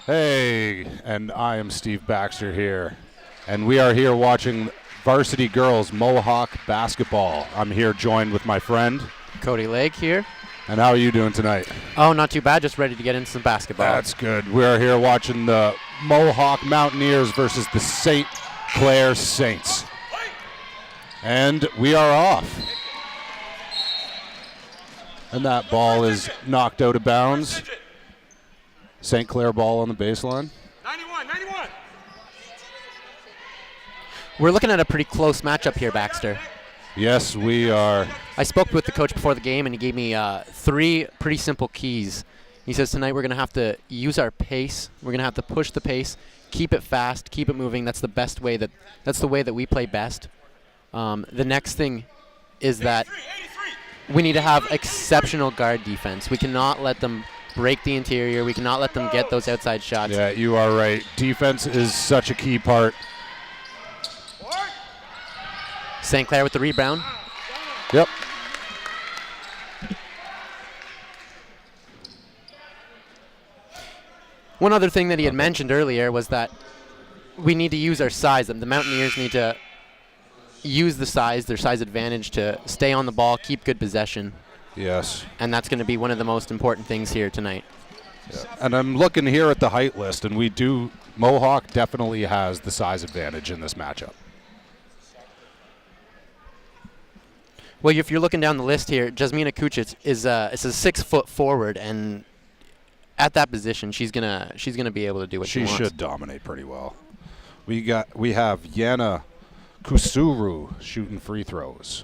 Hey, and I am Steve Baxter here, and we are here watching varsity girls Mohawk basketball. I'm here joined with my friend Cody Lake here. And how are you doing tonight? Oh, not too bad. Just ready to get into some basketball. That's good. We are here watching the Mohawk Mountaineers versus the St. Clair Saints. And we are off. And that ball is knocked out of bounds. St. Clair ball on the baseline. 91. We're looking at a pretty close matchup here, Baxter. Yes, we are. I spoke with the coach before the game, and he gave me 3 pretty simple keys. He says tonight we're going to have to use our pace. We're going to have to push the pace, keep it fast, keep it moving. That's the best way that's the way that we play best. The next thing is that we need to have exceptional guard defense. We cannot let them break the interior. We cannot let them get those outside shots. Yeah, you are right. Defense is such a key part. St. Clair with the rebound. Yep. One other thing that he had mentioned earlier was that we need to use our size. The Mountaineers need to use their size advantage to stay on the ball, keep good possession. Yes. And that's going to be one of the most important things here tonight. Yeah. And I'm looking here at the height list, and Mohawk definitely has the size advantage in this matchup. Well, if you're looking down the list here, Jasmina Kucic is a 6-foot forward, and at that position, she's gonna be able to do what she wants. She should dominate pretty well. We have Yana Kusuru shooting free throws.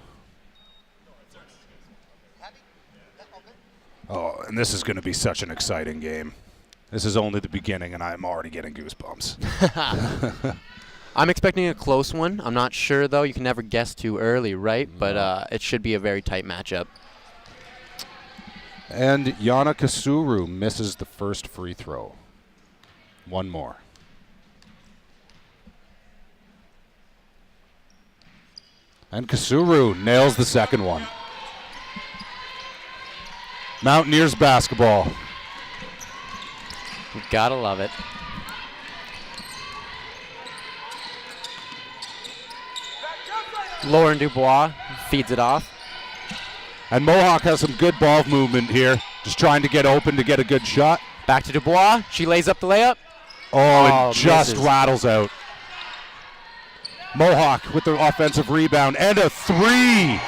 Oh, and this is going to be such an exciting game. This is only the beginning, and I'm already getting goosebumps. I'm expecting a close one. I'm not sure, though. You can never guess too early, right? No. But it should be a very tight matchup. And Yana Kusuru misses the first free throw. One more. And Kusuru nails the second one. Mountaineers basketball. You gotta love it. Lauren Dubois feeds it off. And Mohawk has some good ball movement here. Just trying to get open to get a good shot. Back to Dubois. She lays up the layup. Oh, and just misses. Rattles out. Mohawk with the offensive rebound and a 3.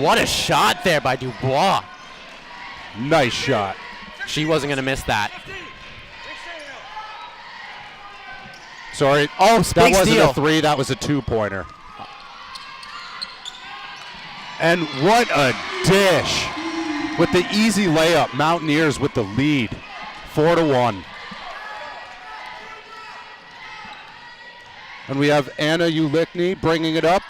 What a shot there by Dubois. Nice shot. She wasn't going to miss that. Sorry. Oh, that wasn't steal. A 3. That was a 2-pointer. And what a dish. With the easy layup, Mountaineers with the lead. 4-1. And we have Anna Ulickney bringing it up.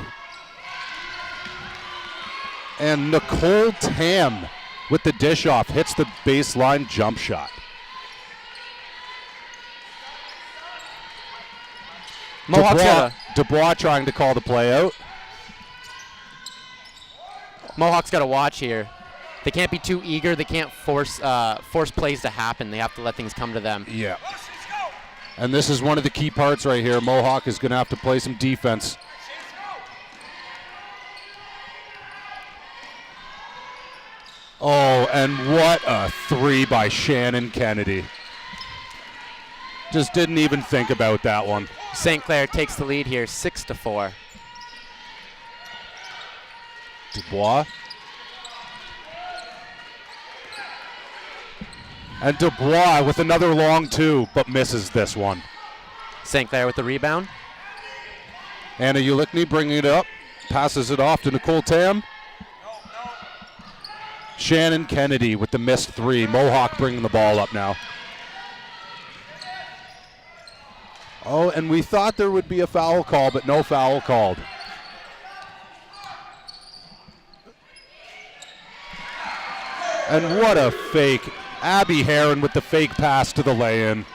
And Nicole Tam with the dish off hits the baseline jump shot. Dubois trying to call the play out. Mohawk's got to watch here. They can't be too eager. They can't force plays to happen. They have to let things come to them. Yeah. And this is one of the key parts right here. Mohawk is going to have to play some defense. Oh, and what a 3 by Shannon Kennedy. Just didn't even think about that one. St. Clair takes the lead here, 6-4. Dubois. And Dubois with another long 2, but misses this one. St. Clair with the rebound. Anna Ulickney bringing it up. Passes it off to Nicole Tam. Shannon Kennedy with the missed 3. Mohawk bringing the ball up now. Oh, and we thought there would be a foul call, but no foul called. And what a fake. Abby Heron with the fake pass to the lay-in.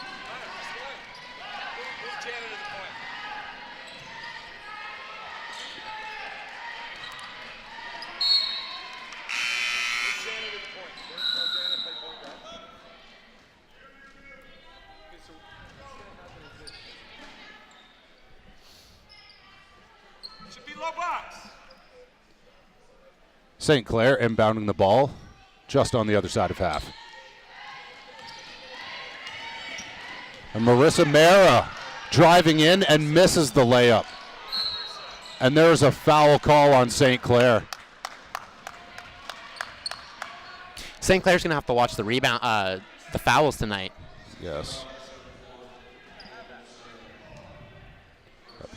St. Clair inbounding the ball just on the other side of half. And Marissa Mera driving in and misses the layup. And there's a foul call on St. Clair. St. Clair's going to have to watch the rebound, the fouls tonight. Yes.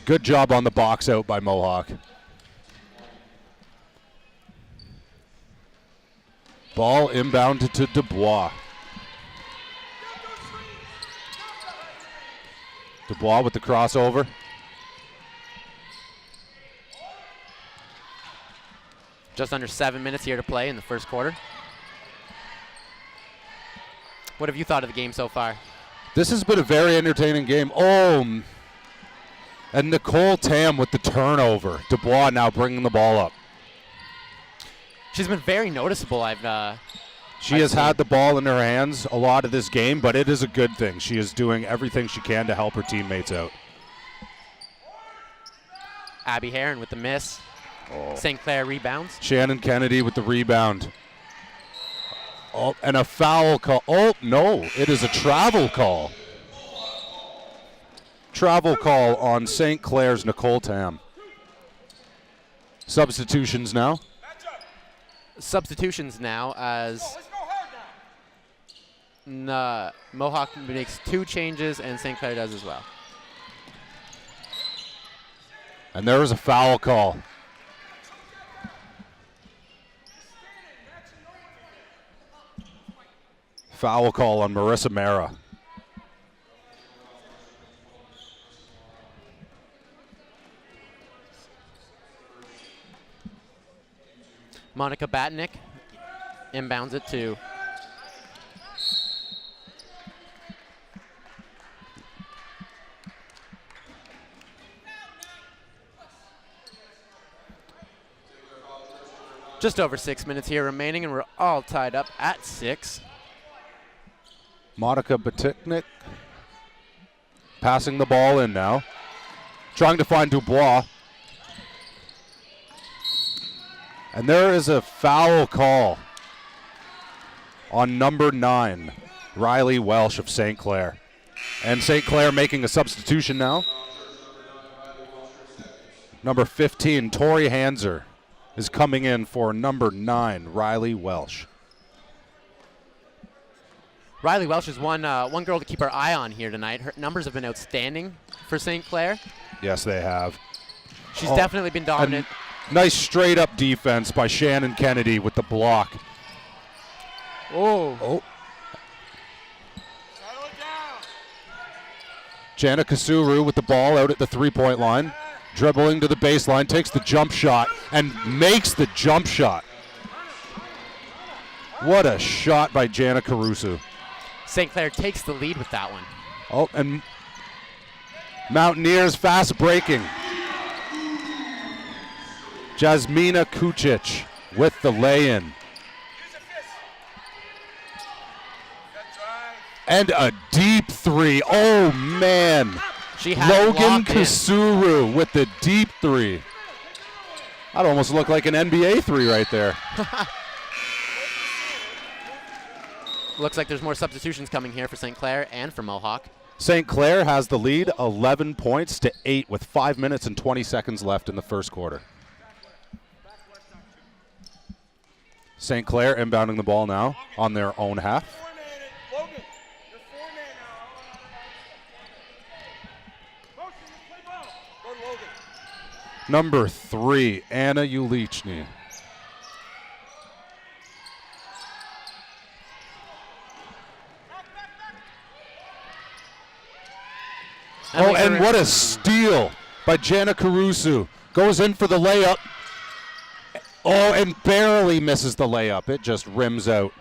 Good job on the box out by Mohawk. Ball inbounded to Dubois. Dubois with the crossover. Just under 7 minutes here to play in the first quarter. What have you thought of the game so far? This has been a very entertaining game. Oh, and Nicole Tam with the turnover. Dubois now bringing the ball up. She's been very noticeable. She has had the ball in her hands a lot of this game, but it is a good thing. She is doing everything she can to help her teammates out. Abby Heron with the miss. St. Clair rebounds. Shannon Kennedy with the rebound. Oh, and a foul call. Oh, no, it is a travel call. Travel call on St. Clair's Nicole Tam. Substitutions now. Substitutions now as Mohawk makes 2 changes and St. Clair does as well. And there is a foul call. Foul call on Marissa Mera. Monica Batnick inbounds it to just over 6 minutes here remaining, and we're all tied up at 6. Monica Batnick passing the ball in now. Trying to find Dubois. And there is a foul call on number 9, Riley Welsh of St. Clair. And St. Clair making a substitution now. Number 15, Tori Hanser, is coming in for number 9, Riley Welsh. Riley Welsh is one girl to keep our eye on here tonight. Her numbers have been outstanding for St. Clair. Yes, they have. She's definitely been dominant. Nice straight-up defense by Shannon Kennedy with the block. Oh. Jana Kasuru with the ball out at the three-point line. Dribbling to the baseline, takes the jump shot, and makes the jump shot. What a shot by Jana Caruso. St. Clair takes the lead with that one. Oh, and Mountaineers fast breaking. Jasmina Kucic with the lay-in. And a deep 3. Oh, man. She had Logan Kasuru with the deep 3. That almost looked like an NBA 3 right there. Looks like there's more substitutions coming here for St. Clair and for Mohawk. St. Clair has the lead, 11 points to 8 with 5 minutes and 20 seconds left in the first quarter. St. Clair inbounding the ball now on their own half. Number 3, Anna Ulichny. And what a steal by Jana Caruso. Goes in for the layup. Oh, and barely misses the layup. It just rims out.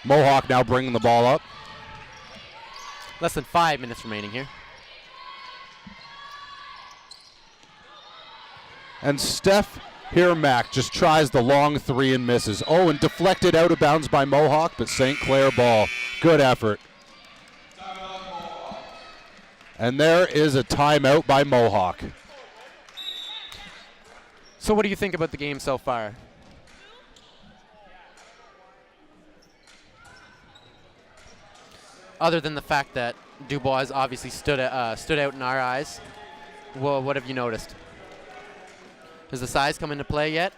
Mohawk now bringing the ball up. Less than 5 minutes remaining here. And Steph Hirmack just tries the long 3 and misses. Oh, and deflected out of bounds by Mohawk, but St. Clair ball. Good effort. And there is a timeout by Mohawk. So what do you think about the game so far? Other than the fact that Dubois has obviously stood out in our eyes, well, what have you noticed? Has the size come into play yet?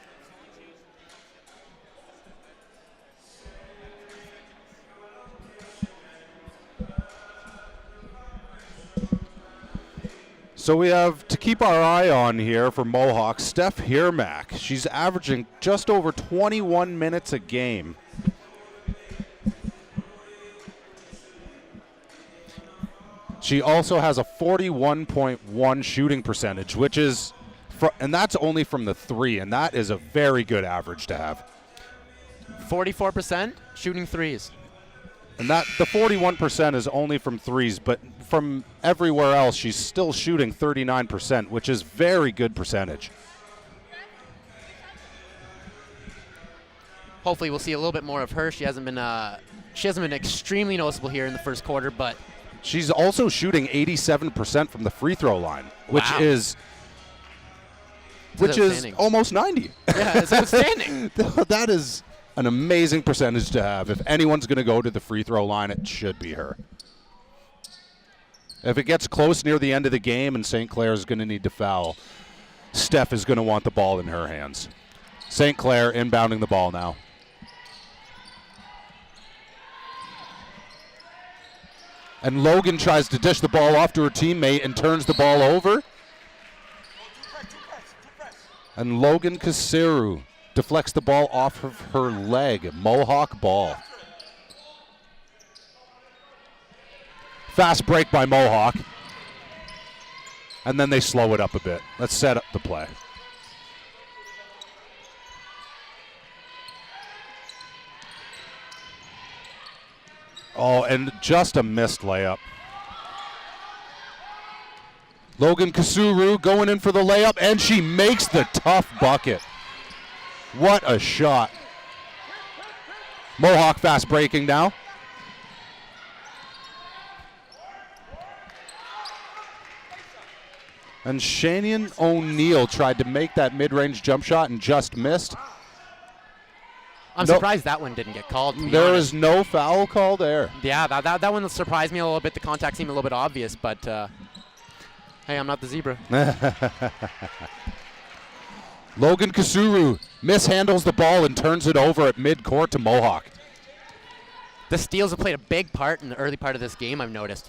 So we have to keep our eye on here for Mohawk, Steph Hirmack. She's averaging just over 21 minutes a game. She also has a 41.1 shooting percentage, which is, and that's only from the three, and that is a very good average to have. 44% shooting threes. And that the 41% is only from threes, but from everywhere else, she's still shooting 39%, which is very good percentage. Hopefully, we'll see a little bit more of her. She hasn't been extremely noticeable here in the first quarter, but she's also shooting 87% from the free throw line, which wow. is almost 90. Yeah, it's outstanding. That is an amazing percentage to have. If anyone's going to go to the free throw line, it should be her. If it gets close near the end of the game and St. Clair is going to need to foul, Steph is going to want the ball in her hands. St. Clair inbounding the ball now. And Logan tries to dish the ball off to her teammate and turns the ball over. And Logan Kasiru deflects the ball off of her leg. Mohawk ball. Fast break by Mohawk. And then they slow it up a bit. Let's set up the play. Oh, and just a missed layup. Logan Kasuru going in for the layup, and she makes the tough bucket. What a shot. Mohawk fast breaking now. And Shanian O'Neal tried to make that mid-range jump shot and just missed. I'm surprised that one didn't get called. There is no foul call there. Yeah, that one surprised me a little bit. The contact seemed a little bit obvious, but hey, I'm not the zebra. Logan Kasuru mishandles the ball and turns it over at midcourt to Mohawk. The steals have played a big part in the early part of this game, I've noticed.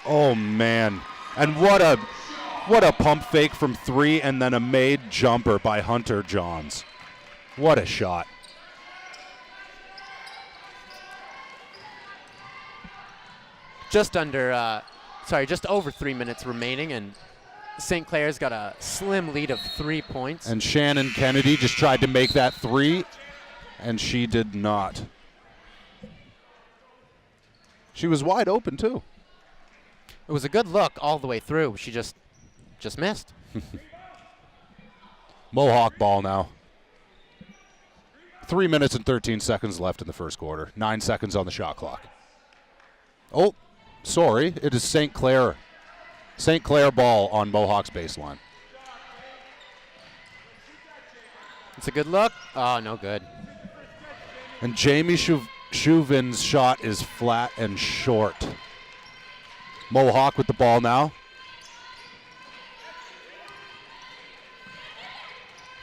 Oh, man. And what a pump fake from three and then a made jumper by Hunter Johns. What a shot. Just over 3 minutes remaining, and St. Clair's got a slim lead of 3 points. And Shannon Kennedy just tried to make that three, and she did not. She was wide open, too. It was a good look all the way through. She just missed. Mohawk ball now. 3 minutes and 13 seconds left in the first quarter. 9 seconds on the shot clock. Oh, sorry. It is St. Clair. St. Clair ball on Mohawk's baseline. It's a good look. Oh, no good. And Jamie Chauvin's shot is flat and short. Mohawk with the ball now.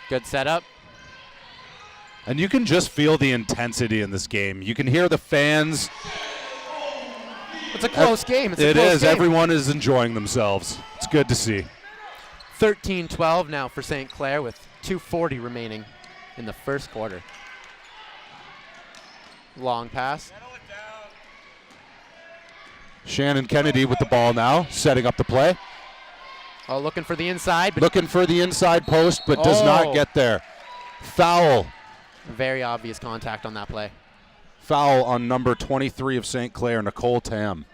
Good setup. And you can just feel the intensity in this game. You can hear the fans. It's a close game. It is. Everyone is enjoying themselves. It's good to see. 13-12 now for St. Clair with 2:40 remaining in the first quarter. Long pass. Shannon Kennedy with the ball now, setting up the play. Oh, looking for the inside. Looking for the inside post, but does not get there. Foul. Very obvious contact on that play. Foul on number 23 of St. Clair, Nicole Tam.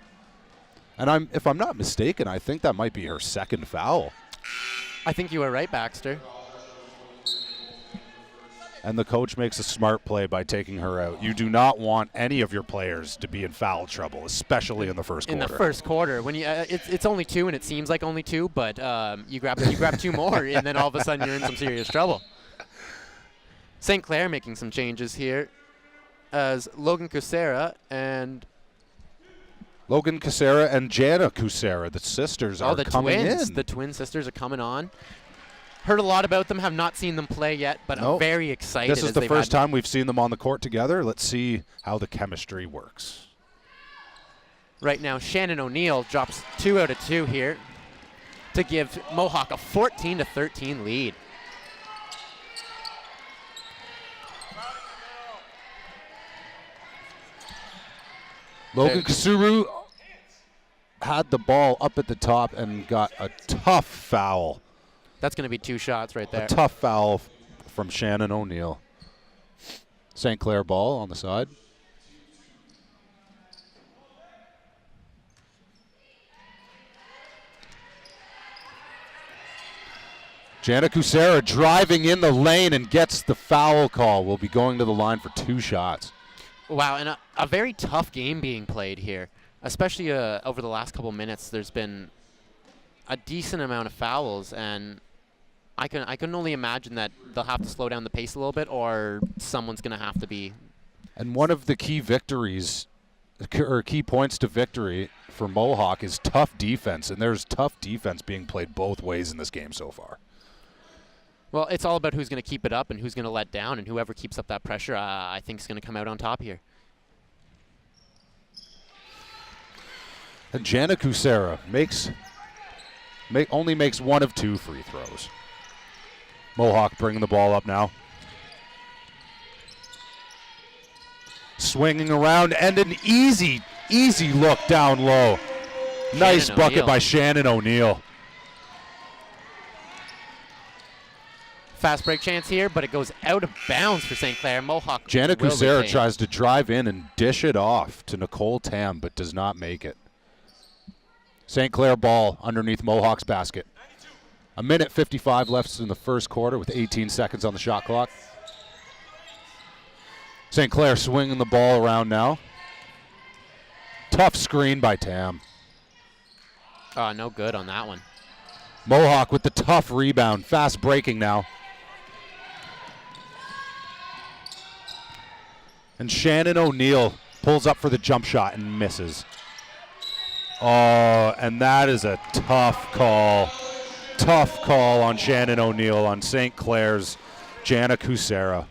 And if I'm not mistaken, I think that might be her second foul. I think you were right, Baxter. And the coach makes a smart play by taking her out. You do not want any of your players to be in foul trouble, especially in the first quarter. In the first quarter, when you it's only 2 and it seems like only 2, but you grab 2 more and then all of a sudden you're in some serious trouble. St. Clair making some changes here as Logan Kucera and Jana Kucera, the sisters, are coming in. The twin sisters are coming on. Heard a lot about them, have not seen them play yet, but I'm very excited. This is the first time we've seen them on the court together. Let's see how the chemistry works. Right now, Shannon O'Neill drops 2 out of 2 here to give Mohawk a 14-13 lead. Logan Kucera had the ball up at the top and got a tough foul. That's going to be 2 shots right there. A tough foul from Shannon O'Neill. St. Clair ball on the side. Jana Kucera driving in the lane and gets the foul call. Will be going to the line for 2 shots. Wow, and a very tough game being played here, especially over the last couple minutes. There's been a decent amount of fouls, and I can only imagine that they'll have to slow down the pace a little bit, or someone's going to have to be. And one of the key victories, or key points to victory for Mohawk is tough defense, and there's tough defense being played both ways in this game so far. Well, it's all about who's going to keep it up and who's going to let down, and whoever keeps up that pressure, I think is going to come out on top here. And Jana Kucera only makes 1 of 2 free throws. Mohawk bringing the ball up now. Swinging around, and an easy look down low. Nice bucket by Shannon O'Neill. Fast break chance here, but it goes out of bounds for St. Clair. Mohawk. Jana Kucera tries to drive in and dish it off to Nicole Tam, but does not make it. St. Clair ball underneath Mohawk's basket. 1:55 left in the first quarter with 18 seconds on the shot clock. St. Clair swinging the ball around now. Tough screen by Tam. No good on that one. Mohawk with the tough rebound. Fast breaking now. And Shannon O'Neill pulls up for the jump shot and misses. Oh, and that is a tough call. Tough call on Shannon O'Neill on St. Clair's Jana Kucera.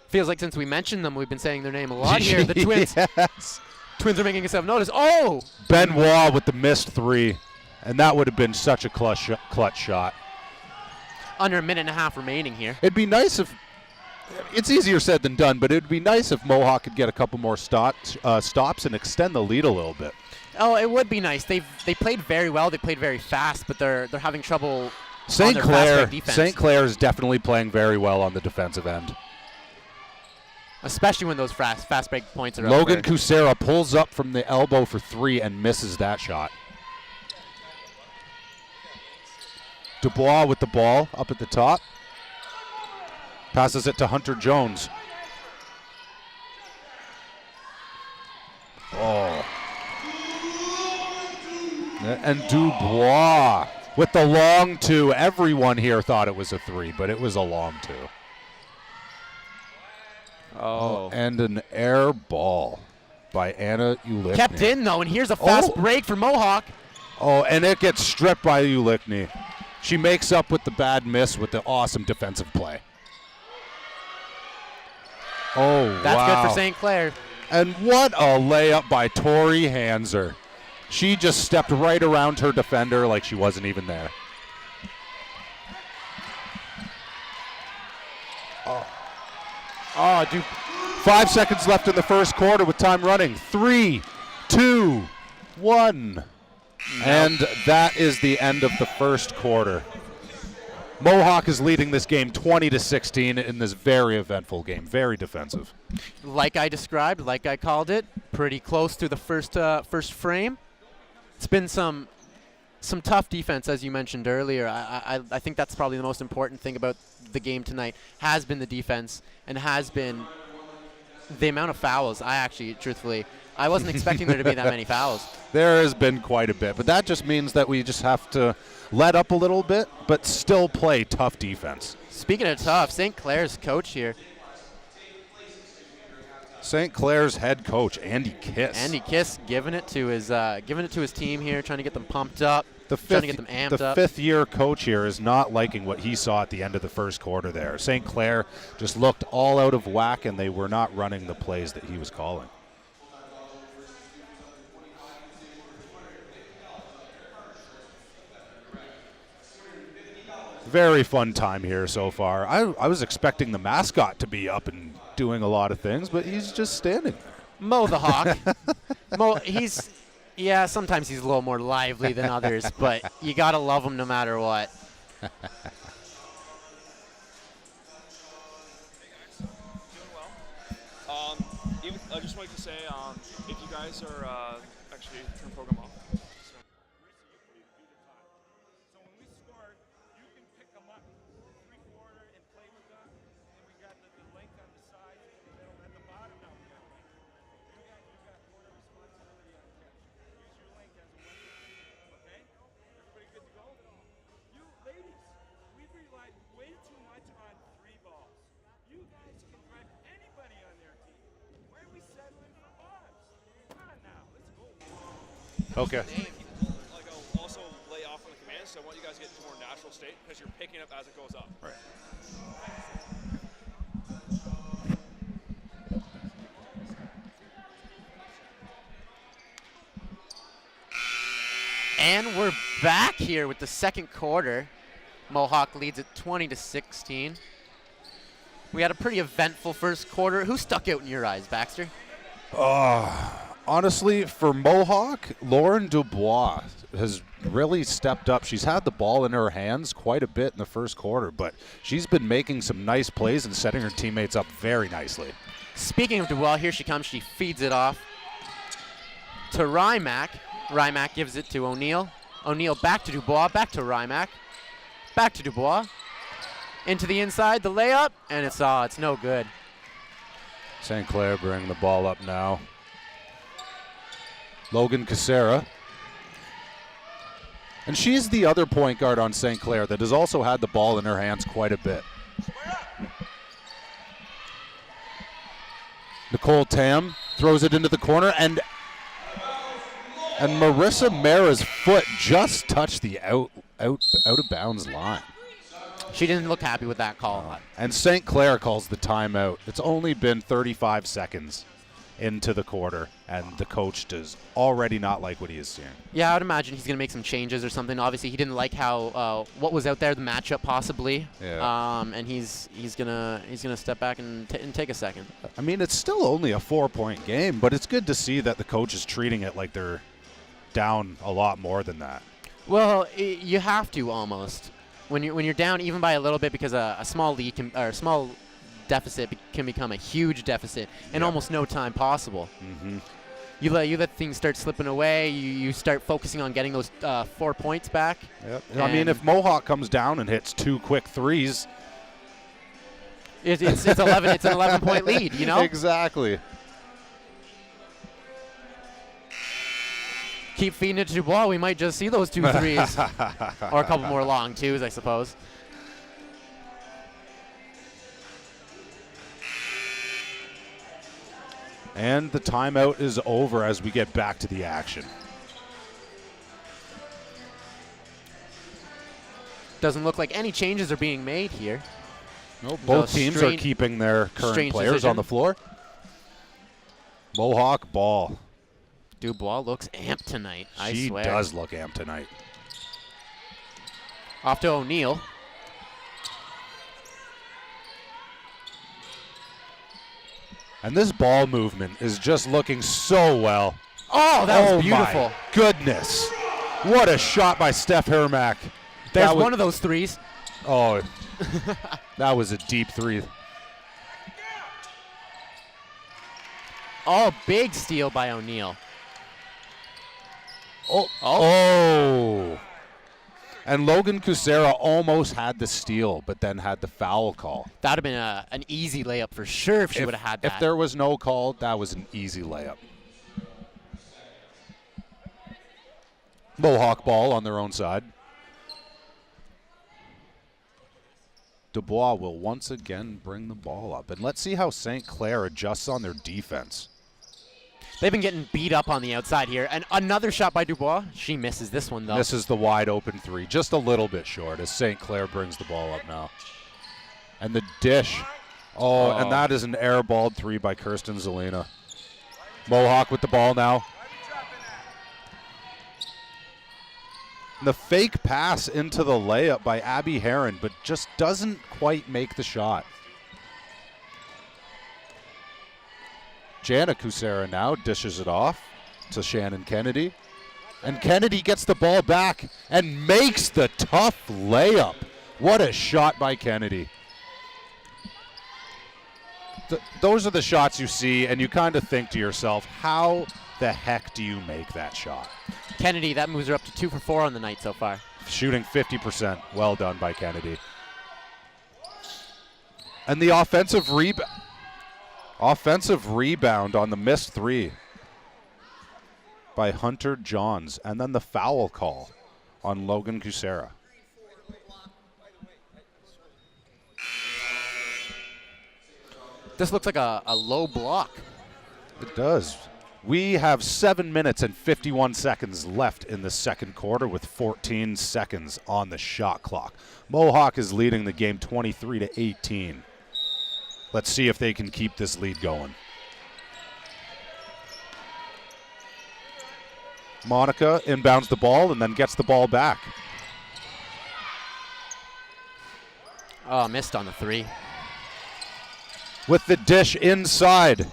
Feels like since we mentioned them, we've been saying their name a lot here. The Twins. Yes. Twins are making themselves notice. Oh! Benoit with the missed 3. And that would have been such a clutch shot. Under 1.5 minutes remaining here. It'd be nice if, it's easier said than done, but it'd be nice if Mohawk could get a couple more stops and extend the lead a little bit. Oh, it would be nice. They played very well. They played very fast, but they're having trouble. St. Clair is definitely playing very well on the defensive end. Especially when those fast break points are Logan Kucera pulls up from the elbow for 3 and misses that shot. Dubois with the ball up at the top. Passes it to Hunter Jones. Oh. And Dubois with the long 2. Everyone here thought it was a 3, but it was a long 2. Oh. And an air ball by Anna Ulickny. Kept in, though, and here's a fast break for Mohawk. Oh, and it gets stripped by Ulickny. She makes up with the bad miss with the awesome defensive play. Oh, That's wow. good for St. Clair. And what a layup by Tori Hanser. She just stepped right around her defender like she wasn't even there. Oh, dude. 5 seconds left in the first quarter with time running. 3, 2, 1. And that is the end of the first quarter. Mohawk is leading this game 20-16 in this very eventful game. Very defensive. Like I described, like I called it, pretty close to the first frame. It's been some some tough defense, as you mentioned earlier. I think that's probably the most important thing about the game tonight, has been the defense and has been the amount of fouls. Truthfully, I wasn't expecting there to be that many fouls. There has been quite a bit, but that just means that we just have to let up a little bit, but still play tough defense. Speaking of tough, St. Clair's coach here. St. Clair's head coach, Andy Kiss. Andy Kiss giving it to his team here, trying to get them pumped up, trying to get them amped up. The fifth-year coach here is not liking what he saw at the end of the first quarter there. St. Clair just looked all out of whack, and they were not running the plays that he was calling. Very fun time here so far. I was expecting the mascot to be up and doing a lot of things, but he's just standing there. Mo the Hawk. Mo, sometimes he's a little more lively than others, but you got to love him no matter what. Doing well. I just wanted to say, if you guys are actually turn the program off. Okay. I'll also lay off on the commands, so I want you guys to get into a more natural state because you're picking up as it goes up. Right. And we're back here with the second quarter. Mohawk leads at 20-16. We had a pretty eventful first quarter. Who stuck out in your eyes, Baxter? Honestly, for Mohawk, Lauren Dubois has really stepped up. She's had the ball in her hands quite a bit in the first quarter, but she's been making some nice plays and setting her teammates up very nicely. Speaking of Dubois, here she comes. She feeds it off to Rymack. Rymack gives it to O'Neill. O'Neill back to Dubois, back to Rymack, back to Dubois. Into the inside, the layup, and it's no good. St. Clair bringing the ball up now. Logan Casera. And she's the other point guard on St. Clair that has also had the ball in her hands quite a bit. Nicole Tam throws it into the corner, and Marissa Mara's foot just touched the out of bounds line. She didn't look happy with that call. And St. Clair calls the timeout. It's only been 35 seconds into the quarter, and the coach does already not like what he is seeing. Yeah, I would imagine he's going to make some changes or something. Obviously, he didn't like how what was out there, the matchup possibly. Yeah. And he's gonna step back and take a second. I mean, it's still only a 4-point game, but it's good to see that the coach is treating it like they're down a lot more than that. Well, you have to almost when you're down even by a little bit, because a small lead or a small deficit can become a huge deficit in almost no time possible. Mm-hmm. You let things start slipping away. You start focusing on getting those 4 points back. Yep. I mean, if Mohawk comes down and hits 2 quick threes, it's 11. It's an 11-point lead. You know. Exactly. Keep feeding it to Dubois. We might just see those 2 threes, or a couple more long twos, I suppose. And the timeout is over as we get back to the action. Doesn't look like any changes are being made here. Nope. Both teams are keeping their current players on the floor. Mohawk ball. Dubois looks amped tonight, I swear. She does look amped tonight. Off to O'Neill. And this ball movement is just looking so well. Oh, that was beautiful. My goodness. What a shot by Steph Hermack. There's one of those threes. Oh, that was a deep three. Oh, big steal by O'Neill. Oh. And Logan Kucera almost had the steal, but then had the foul call. That would have been an easy layup for sure if she would have had that. If there was no call, that was an easy layup. Mohawk ball on their own side. Dubois will once again bring the ball up. And let's see how St. Clair adjusts on their defense. They've been getting beat up on the outside here. And another shot by Dubois. She misses this one, though. Misses the wide open three. Just a little bit short as St. Clair brings the ball up now. And the dish. Oh, and that is an airballed three by Kirsten Zelina. Mohawk with the ball now. And the fake pass into the layup by Abby Heron, but just doesn't quite make the shot. Jana Kucera now dishes it off to Shannon Kennedy. And Kennedy gets the ball back and makes the tough layup. What a shot by Kennedy. Those are the shots you see, and you kind of think to yourself, how the heck do you make that shot? Kennedy, that moves her up to 2 for 4 on the night so far. Shooting 50%. Well done by Kennedy. And the offensive rebound on the missed three by Hunter Johns. And then the foul call on Logan Kucera. This looks like a low block. It does. We have 7 minutes and 51 seconds left in the second quarter with 14 seconds on the shot clock. Mohawk is leading the game 23-18. Let's see if they can keep this lead going. Monica inbounds the ball and then gets the ball back. Oh, missed on the three. With the dish inside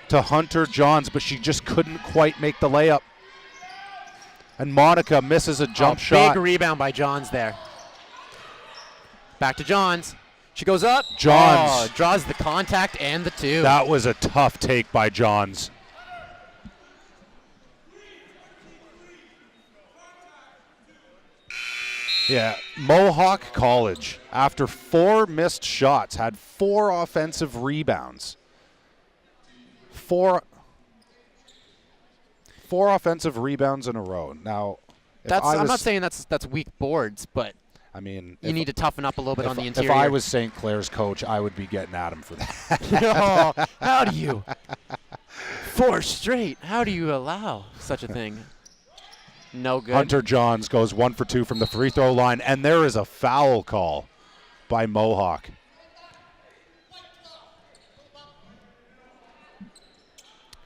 to Hunter Johns, but she just couldn't quite make the layup. And Monica misses a jump shot. Big rebound by Johns there. Back to Johns. She goes up. Johns draws the contact and the two. That was a tough take by Johns. Yeah, Mohawk College, after 4 missed shots, had 4 offensive rebounds. Four offensive rebounds in a row. Now, I'm not saying that's weak boards, but I mean, you need to toughen up a little bit on the interior. If I was St. Clair's coach, I would be getting at him for that. Oh, how do you? 4 straight. How do you allow such a thing? No good. Hunter Johns goes 1 for 2 from the free throw line, and there is a foul call by Mohawk.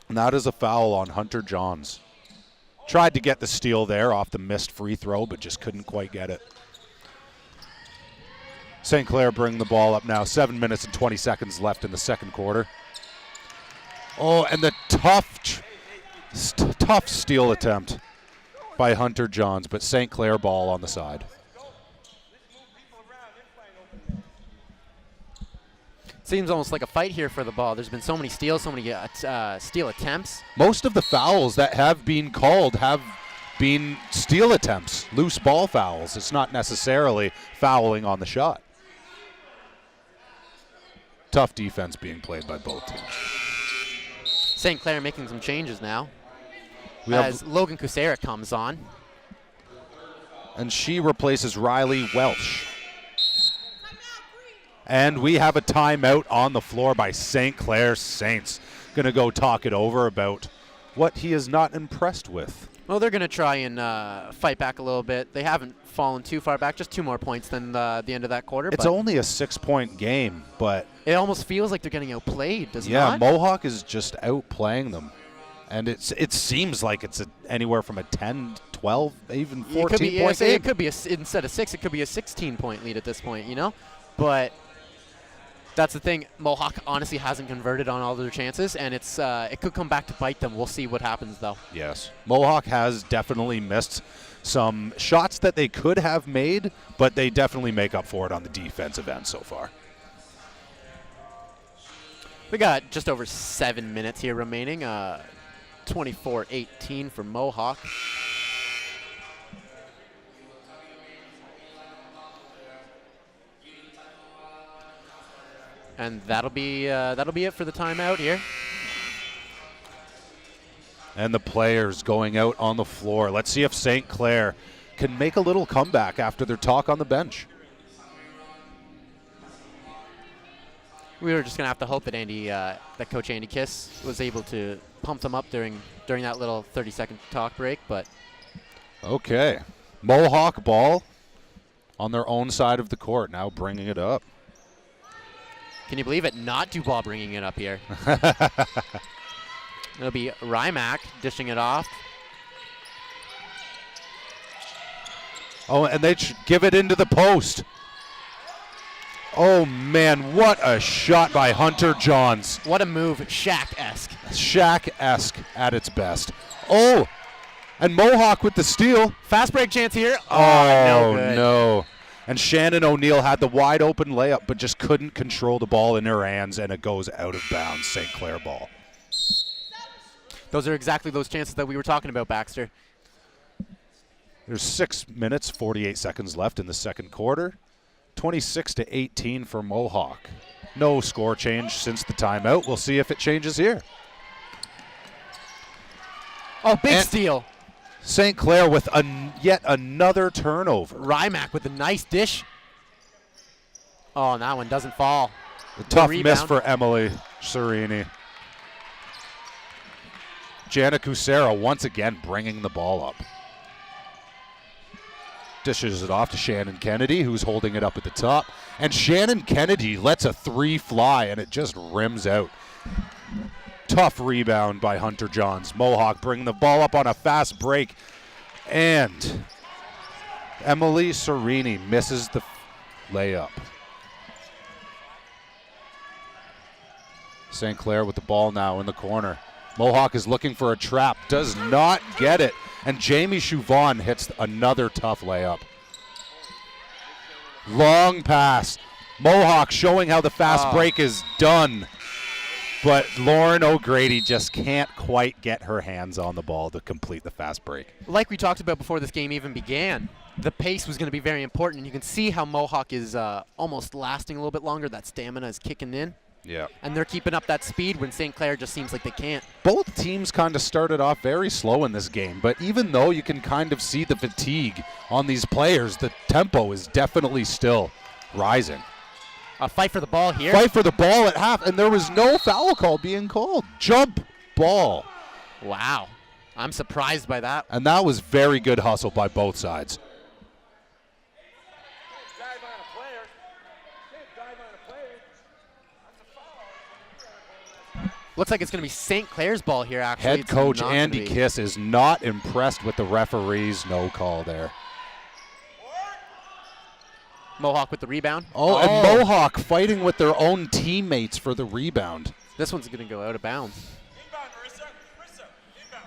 And that is a foul on Hunter Johns. Tried to get the steal there off the missed free throw, but just couldn't quite get it. St. Clair bring the ball up now. 7 minutes and 20 seconds left in the second quarter. Oh, and the tough steal attempt by Hunter Johns, but St. Clair ball on the side. Seems almost like a fight here for the ball. There's been so many steals, so many steal attempts. Most of the fouls that have been called have been steal attempts, loose ball fouls. It's not necessarily fouling on the shot. Tough defense being played by both teams. St. Clair making some changes now as Logan Kucera comes on. And she replaces Riley Welsh. And we have a timeout on the floor by St. Clair Saints. Going to go talk it over about what he is not impressed with. Well, they're going to try and fight back a little bit. They haven't fallen too far back, just 2 more points than the end of that quarter. It's only a 6-point game, but it almost feels like they're getting outplayed, doesn't it? Yeah, Mohawk is just outplaying them. And it seems like it's anywhere from a 10, 12, even 14-point game. It could be, instead of 6, it could be a 16-point lead at this point, you know? But that's the thing. Mohawk honestly hasn't converted on all their chances, and it could come back to bite them. We'll see what happens, though. Yes. Mohawk has definitely missed some shots that they could have made, but they definitely make up for it on the defensive end so far. We got just over 7 minutes here remaining. 24-18 for Mohawk. And that'll be it for the timeout here. And the players going out on the floor. Let's see if St. Clair can make a little comeback after their talk on the bench. We were just gonna have to hope that that Coach Andy Kiss was able to pump them up during that little 30-second talk break. But okay, Mohawk ball on their own side of the court, now bringing it up. Can you believe it? Not Dubois bringing it up here. It'll be Rymack dishing it off. Oh, and they give it into the post. Oh, man, what a shot by Hunter Johns. What a move, Shaq-esque. Shaq-esque at its best. Oh, and Mohawk with the steal. Fast break chance here. Oh, no good. No. And Shannon O'Neill had the wide open layup, but just couldn't control the ball in her hands, and it goes out of bounds. St. Clair ball. Those are exactly those chances that we were talking about, Baxter. There's 6 minutes, 48 seconds left in the second quarter. 26-18 for Mohawk. No score change since the timeout. We'll see if it changes here. Oh, big and steal. St. Clair with yet another turnover. Rymack with a nice dish. Oh, and that one doesn't fall. A tough miss for Emily Serini. Jana Kusera once again bringing the ball up. Dishes it off to Shannon Kennedy, who's holding it up at the top. And Shannon Kennedy lets a three fly, and it just rims out. Tough rebound by Hunter Johns. Mohawk bringing the ball up on a fast break. And Emily Serini misses the layup. St. Clair with the ball now in the corner. Mohawk is looking for a trap, does not get it. And Jamie Chauvin hits another tough layup. Long pass. Mohawk showing how the fast break is done. But Lauren O'Grady just can't quite get her hands on the ball to complete the fast break. Like we talked about before this game even began, the pace was going to be very important. And you can see how Mohawk is almost lasting a little bit longer. That stamina is kicking in. Yeah. And they're keeping up that speed when St. Clair just seems like they can't. Both teams kind of started off very slow in this game, but even though you can kind of see the fatigue on these players, the tempo is definitely still rising. A fight for the ball here. Fight for the ball at half, and there was no foul call being called. Jump ball. Wow. I'm surprised by that. And that was very good hustle by both sides. Looks like it's going to be St. Clair's ball here, actually. Head coach Andy Kiss is not impressed with the referee's no call there. Mohawk with the rebound. Oh, and Mohawk fighting with their own teammates for the rebound. This one's going to go out of bounds. Inbound, Marissa. Inbound.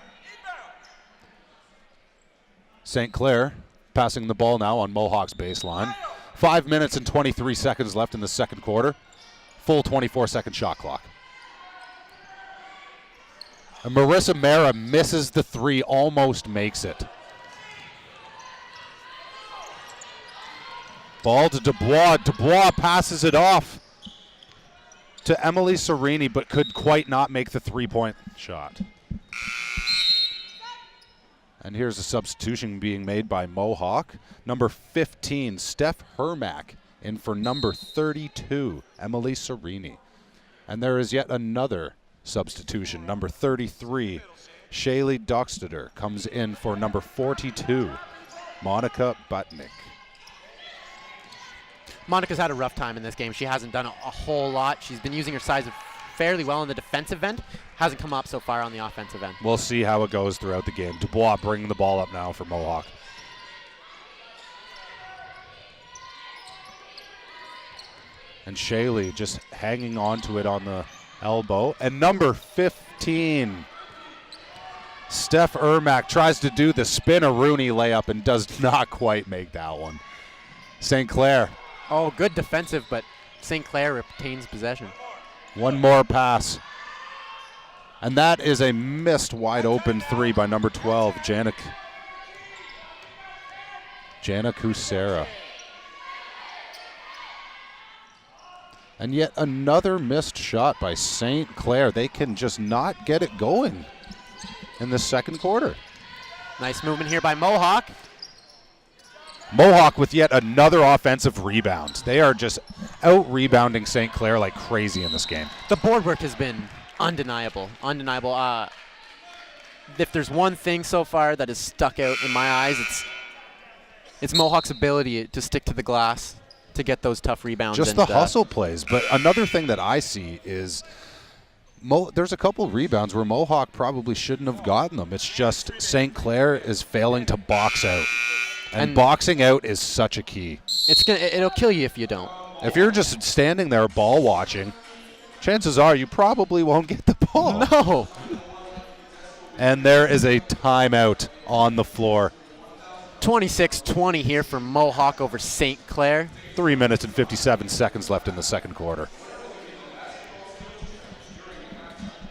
St. Clair passing the ball now on Mohawk's baseline. 5 minutes and 23 seconds left in the second quarter. Full 24-second shot clock. And Marissa Mara misses the three, almost makes it. Ball to Dubois. Dubois passes it off to Emily Serini, but could quite not make the three-point shot. And here's a substitution being made by Mohawk. Number 15, Steph Hermack, in for number 32, Emily Serini. And there is yet another substitution. Number 33, Shaylee Doxteter, comes in for number 42, Monica Butnick. Monica's had a rough time in this game. She hasn't done a whole lot. She's been using her size fairly well on the defensive end. Hasn't come up so far on the offensive end. We'll see how it goes throughout the game. Dubois bringing the ball up now for Mohawk. And Shaylee just hanging on to it on the elbow. And number 15, Steph Ermack, tries to do the spin-a-Rooney layup and does not quite make that one. St. Clair. Oh, good defensive, but St. Clair retains possession. One more pass. And that is a missed wide open three by number 12, Jana Kusera. And yet another missed shot by St. Clair. They can just not get it going in the second quarter. Nice movement here by Mohawk. Mohawk with yet another offensive rebound. They are just out-rebounding St. Clair like crazy in this game. The board work has been undeniable. Undeniable. If there's one thing so far that has stuck out in my eyes, it's Mohawk's ability to stick to the glass, to get those tough rebounds. Just the hustle plays. But another thing that I see is there's a couple rebounds where Mohawk probably shouldn't have gotten them. It's just St. Clair is failing to box out. And boxing out is such a key. It'll kill you if you don't. If you're just standing there ball watching, chances are you probably won't get the ball. No. And there is a timeout on the floor. 26-20 here for Mohawk over St. Clair. 3 minutes and 57 seconds left in the second quarter.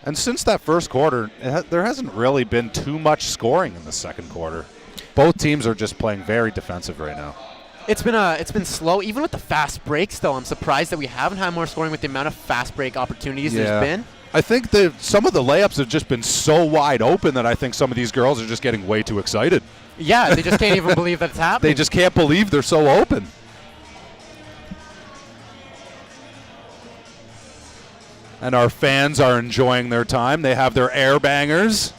And since that first quarter, there hasn't really been too much scoring in the second quarter. Both teams are just playing very defensive right now. It's been slow, even with the fast breaks. Though I'm surprised that we haven't had more scoring with the amount of fast break opportunities there's been. I think some of the layups have just been so wide open that I think some of these girls are just getting way too excited. Yeah, they just can't even believe that it's happening. They just can't believe they're so open. And our fans are enjoying their time. They have their air bangers.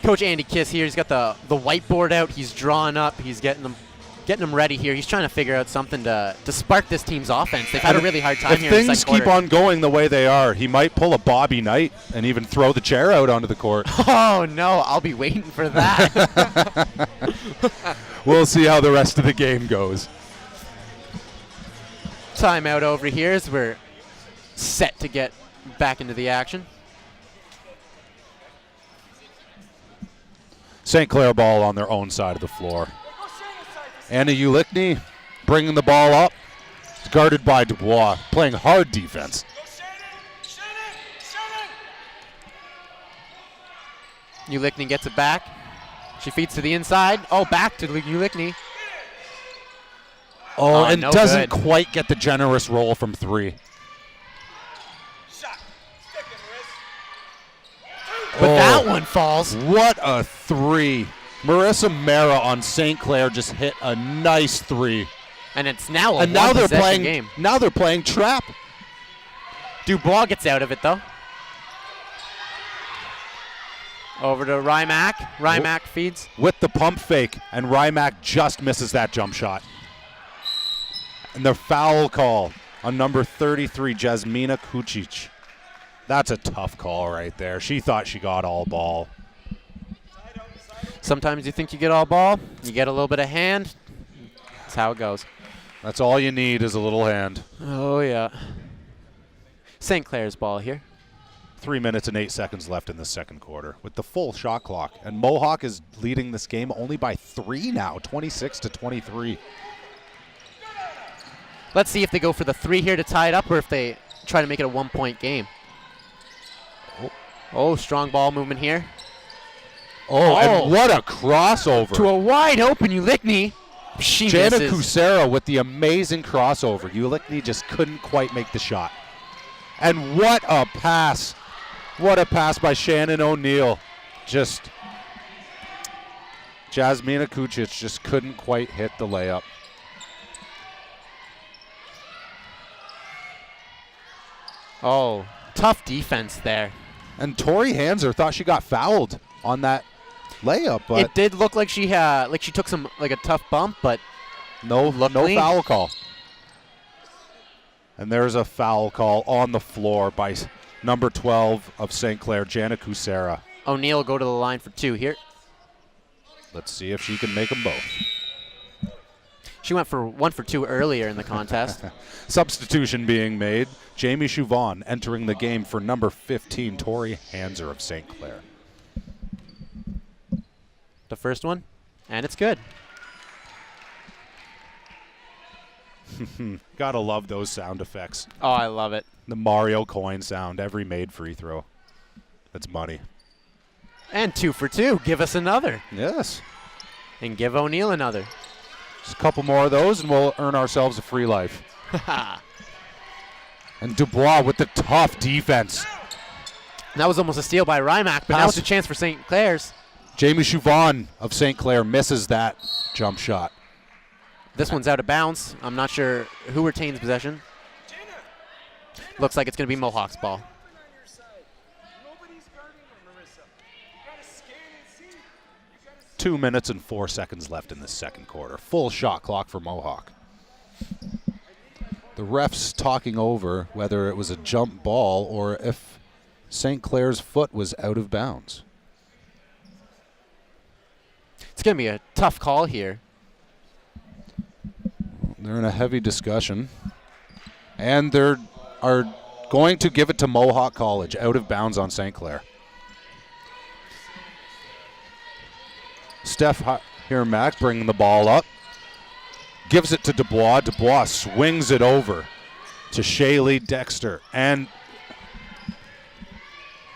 Coach Andy Kiss here. He's got the whiteboard out. He's drawing up. He's getting them ready here. He's trying to figure out something to spark this team's offense. They've had a really hard time here in the second quarter. If things keep on going the way they are, he might pull a Bobby Knight and even throw the chair out onto the court. Oh, no. I'll be waiting for that. We'll see how the rest of the game goes. Timeout over here as we're set to get back into the action. St. Clair ball on their own side of the floor. Anna Ulickney bringing the ball up. It's guarded by Dubois, playing hard defense. Ulickney gets it back. She feeds to the inside. Oh, back to Ulickney. Oh, and no doesn't good. quite get the generous roll from three. But that one falls. What a three. Marissa Mara on St. Clair just hit a nice three. And it's now a And now they're playing game. Now they're playing trap. Dubois gets out of it though. Over to Rymack. Rymack feeds. With the pump fake, and Rymack just misses that jump shot. And the foul call on number 33, Jasmina Kucic. That's a tough call right there. She thought she got all ball. Sometimes you think you get all ball, you get a little bit of hand. That's how it goes. That's all you need is a little hand. Oh, yeah. St. Clair's ball here. 3 minutes and 8 seconds left in the second quarter with the full shot clock. And Mohawk is leading this game only by 3 now, 26-23. Let's see if they go for the 3 here to tie it up or if they try to make it a 1-point game. Oh, strong ball movement here. Oh, and what a crossover. To a wide open Ulickney. She Jana misses. Kusera with the amazing crossover. Ulickney just couldn't quite make the shot. And what a pass. What a pass by Shannon O'Neill. Just Jasmina Kucic just couldn't quite hit the layup. Oh, tough defense there. And Tori Hanser thought she got fouled on that layup, but It did look like she took a tough bump, but no luckily- foul call. And there's a foul call on the floor by number 12 of St. Clair, Jana Kusera. O'Neill go to the line for 2 here. Let's see if she can make them both. She went for 1 for 2 earlier in the contest. Substitution being made. Jamie Chauvin entering the game for number 15, Tori Hanser of St. Clair. The first one, and it's good. Gotta love those sound effects. Oh, I love it. The Mario coin sound, every made free throw. That's money. And 2 for 2. Give us another. Yes. And give O'Neill another. Just a couple more of those, and we'll earn ourselves a free life. And Dubois with the tough defense. That was almost a steal by Rymack, but now it's a chance for St. Clair's. Jamie Chauvin of St. Clair misses that jump shot. This one's out of bounds. I'm not sure who retains possession. Looks like it's going to be Mohawk's ball. 2 minutes and 4 seconds left in the second quarter. Full shot clock for Mohawk. The refs talking over whether it was a jump ball or if St. Clair's foot was out of bounds. It's going to be a tough call here. They're in a heavy discussion. And they're going to give it to Mohawk College, out of bounds on St. Clair. Steph Hirmack bringing the ball up. Gives it to Dubois. Dubois swings it over to Shaylee Dexter. And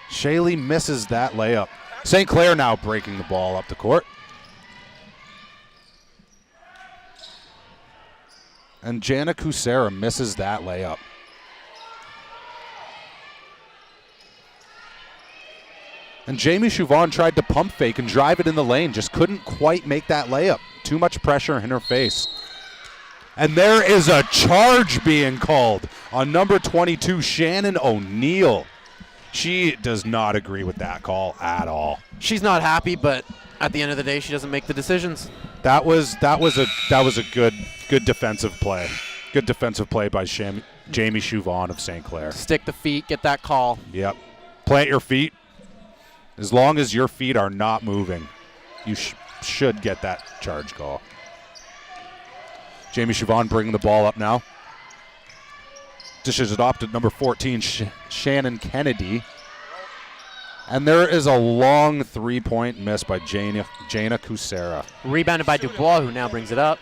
Shaylee misses that layup. St. Clair now breaking the ball up the court. And Jana Kusera misses that layup. And Jamie Chauvin tried to pump fake and drive it in the lane. Just couldn't quite make that layup. Too much pressure in her face. And there is a charge being called on number 22, Shannon O'Neill. She does not agree with that call at all. She's not happy, but at the end of the day, she doesn't make the decisions. That was a good defensive play. Good defensive play by Jamie Chauvin of St. Clair. Stick the feet, get that call. Yep. Plant your feet. As long as your feet are not moving, you should get that charge call. Jamie Chauvin bringing the ball up now. Dishes it off to number 14, Shannon Kennedy. And there is a long three-point miss by Jana Kusera. Rebounded by Dubois, who now brings it up.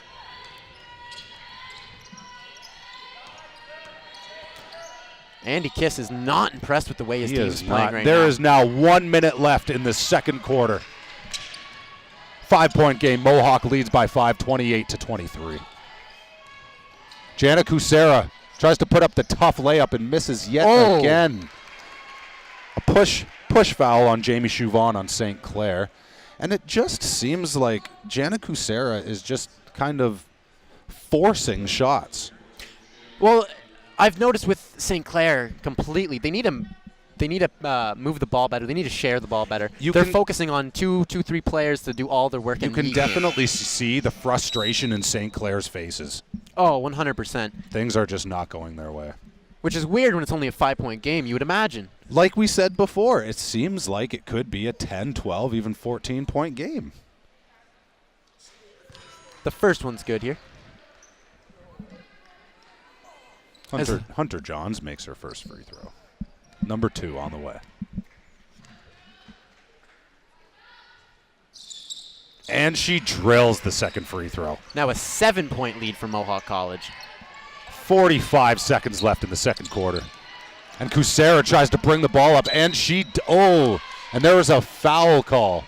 Andy Kiss is not impressed with the way his team's playing right now. There is now 1 minute left in the second quarter. 5-point game. Mohawk leads by 5, 28-23. Jana Kusera tries to put up the tough layup and misses yet again. A push foul on Jamie Chauvin on St. Clair. And it just seems like Jana Kusera is just kind of forcing shots. Well, I've noticed with St. Clair completely, they need to move the ball better. They need to share the ball better. They're focusing on two, 3 players to do all their work. You can definitely see the frustration in St. Clair's faces. Oh, 100%. Things are just not going their way. Which is weird when it's only a 5-point game, you would imagine. Like we said before, it seems like it could be a 10, 12, even 14-point game. The first one's good here. Hunter Johns makes her first free throw. Number 2 on the way. And she drills the second free throw. Now a 7-point lead for Mohawk College. 45 seconds left in the second quarter. And Kusera tries to bring the ball up, and and there was a foul call.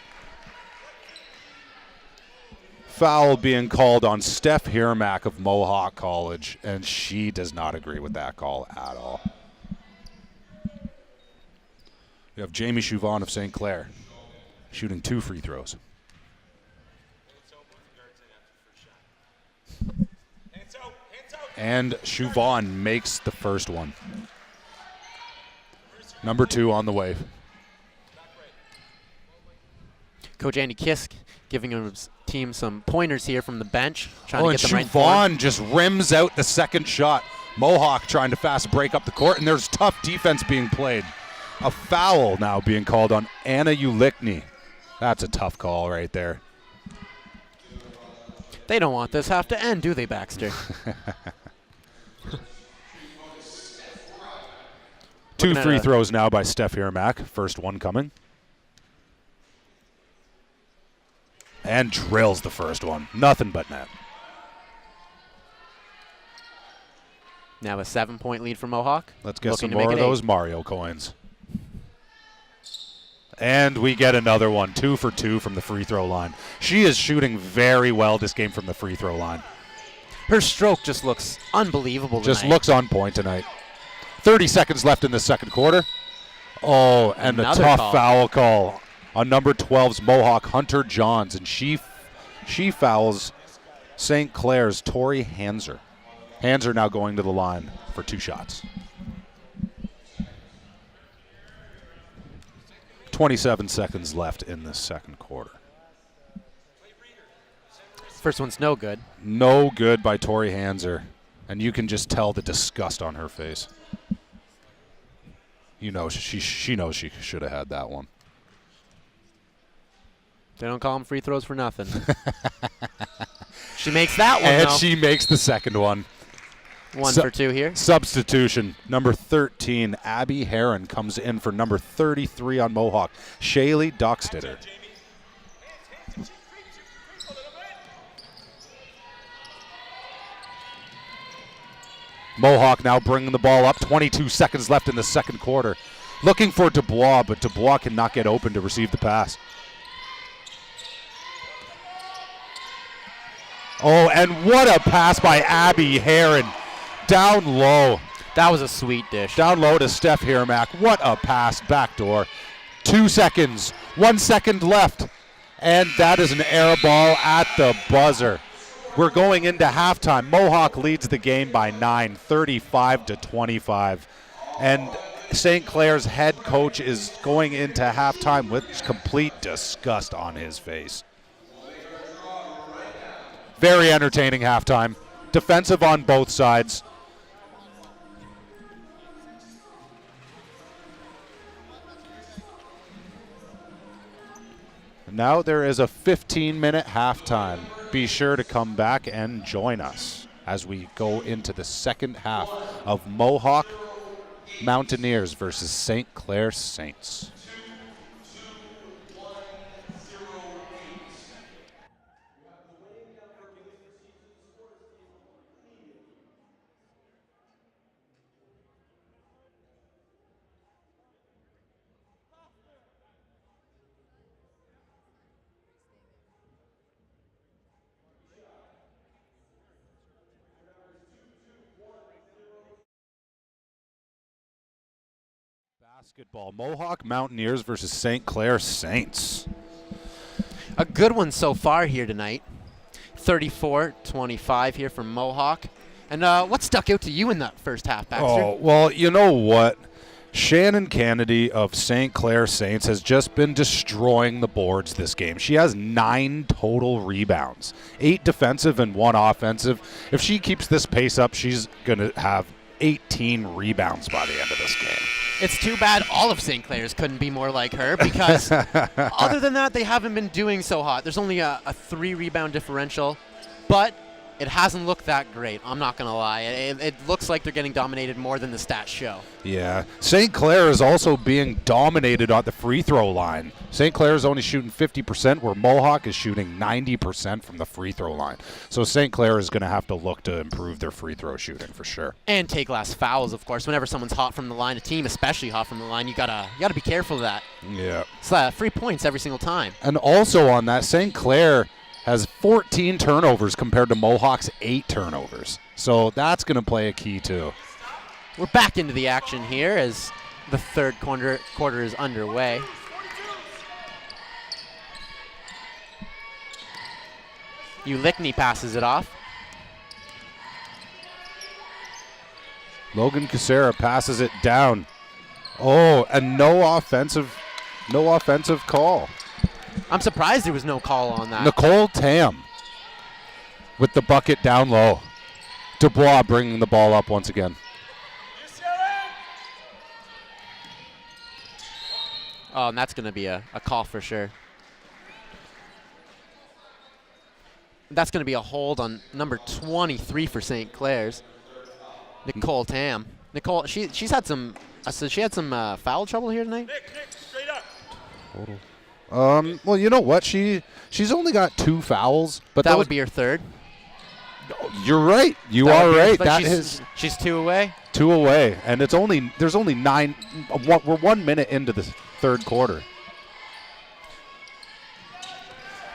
Foul being called on Steph Hirmack of Mohawk College, and she does not agree with that call at all. We have Jamie Chauvin of St. Clair shooting 2 free throws. And Chauvin makes the first one. Number 2 on the way. Coach Andy Kisk giving his team some pointers here from the bench, trying to get them right form. Chauvin just rims out the second shot. Mohawk trying to fast break up the court, and there's tough defense being played. A foul now being called on Anna Ulickney. That's a tough call right there. They don't want this half to end, do they, Baxter? 2 free throws now by Steph Hirmack. First one coming. And drills the first one. Nothing but net. Now a 7-point lead for Mohawk. Let's get some more of those Mario coins. And we get another one, 2 for 2 from the free throw line. She is shooting very well this game from the free throw line. Her stroke just looks unbelievable Just tonight. looks on point tonight. 30 seconds left in the second quarter. Oh, and Another a tough call. foul call on number 12's Mohawk, Hunter Johns, and she fouls St. Clair's Tori Hanser. Hanser now going to the line for 2 shots. 27 seconds left in the second quarter. First one's no good. No good by Tori Hanser, and you can just tell the disgust on her face. You know, she knows she should have had that one. They don't call them free throws for nothing. She makes that one, And though. she makes the second one. 1 for 2 here. Substitution. Number 13, Abby Heron, comes in for number 33 on Mohawk, Shaylee Dockstetter. Mohawk now bringing the ball up. 22 seconds left in the second quarter. Looking for Dubois, but Dubois cannot get open to receive the pass. Oh, and what a pass by Abby Heron. Down low. That was a sweet dish. Down low to Steph Hirmack. What a pass, backdoor. 2 seconds, 1 second left. And that is an air ball at the buzzer. We're going into halftime. Mohawk leads the game by 9, 35-25. And St. Clair's head coach is going into halftime with complete disgust on his face. Very entertaining halftime. Defensive on both sides. Now there is a 15-minute halftime. Be sure to come back and join us as we go into the second half of Mohawk Mountaineers versus St. Clair Saints. Basketball, Mohawk Mountaineers versus St. Clair Saints. A good one so far here tonight. 34-25 here from Mohawk. And what stuck out to you in that first half, Baxter? Oh, well, you know what? Shannon Kennedy of St. Clair Saints has just been destroying the boards this game. She has 9 total rebounds, 8 defensive and 1 offensive. If she keeps this pace up, she's going to have 18 rebounds by the end of this game. It's too bad all of St. Clair's couldn't be more like her because other than that, they haven't been doing so hot. There's only a 3-rebound differential, but it hasn't looked that great. I'm not going to lie. It looks like they're getting dominated more than the stats show. Yeah. St. Clair is also being dominated on the free throw line. St. Clair is only shooting 50%, where Mohawk is shooting 90% from the free throw line. So St. Clair is going to have to look to improve their free throw shooting for sure. And take less fouls, of course. Whenever someone's hot from the line, a team especially hot from the line, you gotta be careful of that. Yeah. It's 3 points every single time. And also on that, St. Clair has 14 turnovers compared to Mohawk's 8 turnovers. So that's going to play a key too. We're back into the action here as the third quarter is underway. Ulickney passes it off. Logan Casera passes it down. Oh, and no offensive call. I'm surprised there was no call on that. Nicole Tam with the bucket down low. Dubois bringing the ball up once again. Oh, and that's going to be a call for sure. That's going to be a hold on number 23 for St. Clair's, Nicole Tam. Nicole, she's had some. She had some foul trouble here tonight. Nick, straight up. Total. Well, you know what? She's only got 2 fouls, but That would be her third. You're right. You That are would be her right. third. That is She's 2 away. 2 away, and there's only 9. We're 1 minute into the third quarter.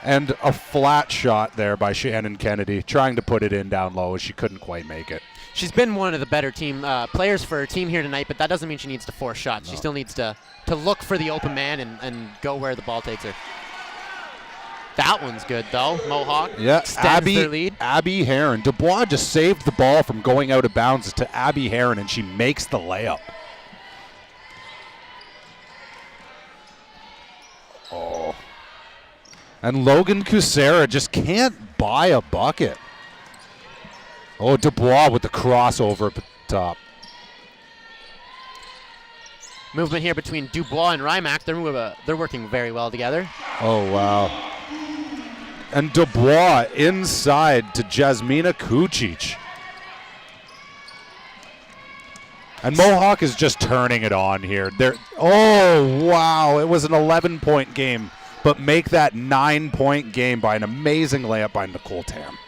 And a flat shot there by Shannon Kennedy, trying to put it in down low, as she couldn't quite make it. She's been one of the better team players for her team here tonight, but that doesn't mean she needs to force shots. No. She still needs to look for the open man and go where the ball takes her. That one's good, though. Mohawk extends their lead. Abby Heron. Dubois just saved the ball from going out of bounds to Abby Heron, and she makes the layup. Oh. And Logan Kucera just can't buy a bucket. Oh, Dubois with the crossover at the top. Movement here between Dubois and Rymack. They're working very well together. Oh, wow. And Dubois inside to Jasmina Kucic. And Mohawk is just turning it on here. Oh, wow. It was an 11-point game, but make that 9-point game by an amazing layup by Nicole Tam.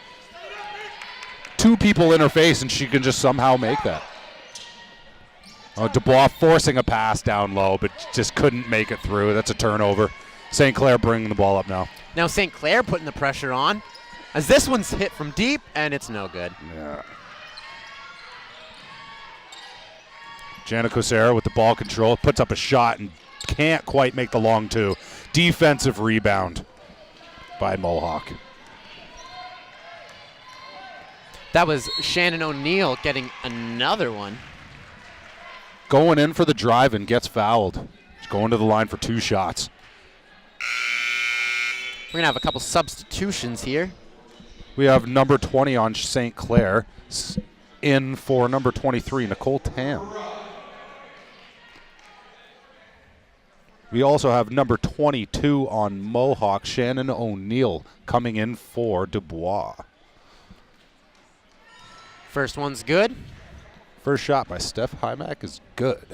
2 people in her face, and she can just somehow make that. Oh, Dubois forcing a pass down low, but just couldn't make it through. That's a turnover. St. Clair bringing the ball up now. Now St. Clair putting the pressure on, as this one's hit from deep, and it's no good. Yeah. Jana Kucera with the ball control, puts up a shot and can't quite make the long two. Defensive rebound by Mohawk. That was Shannon O'Neill getting another one. Going in for the drive and gets fouled. She's going to the line for 2 shots. We're going to have a couple substitutions here. We have number 20 on St. Clair in for number 23, Nicole Tam. We also have number 22 on Mohawk, Shannon O'Neill, coming in for Dubois. First one's good. First shot by Steph Hymack is good.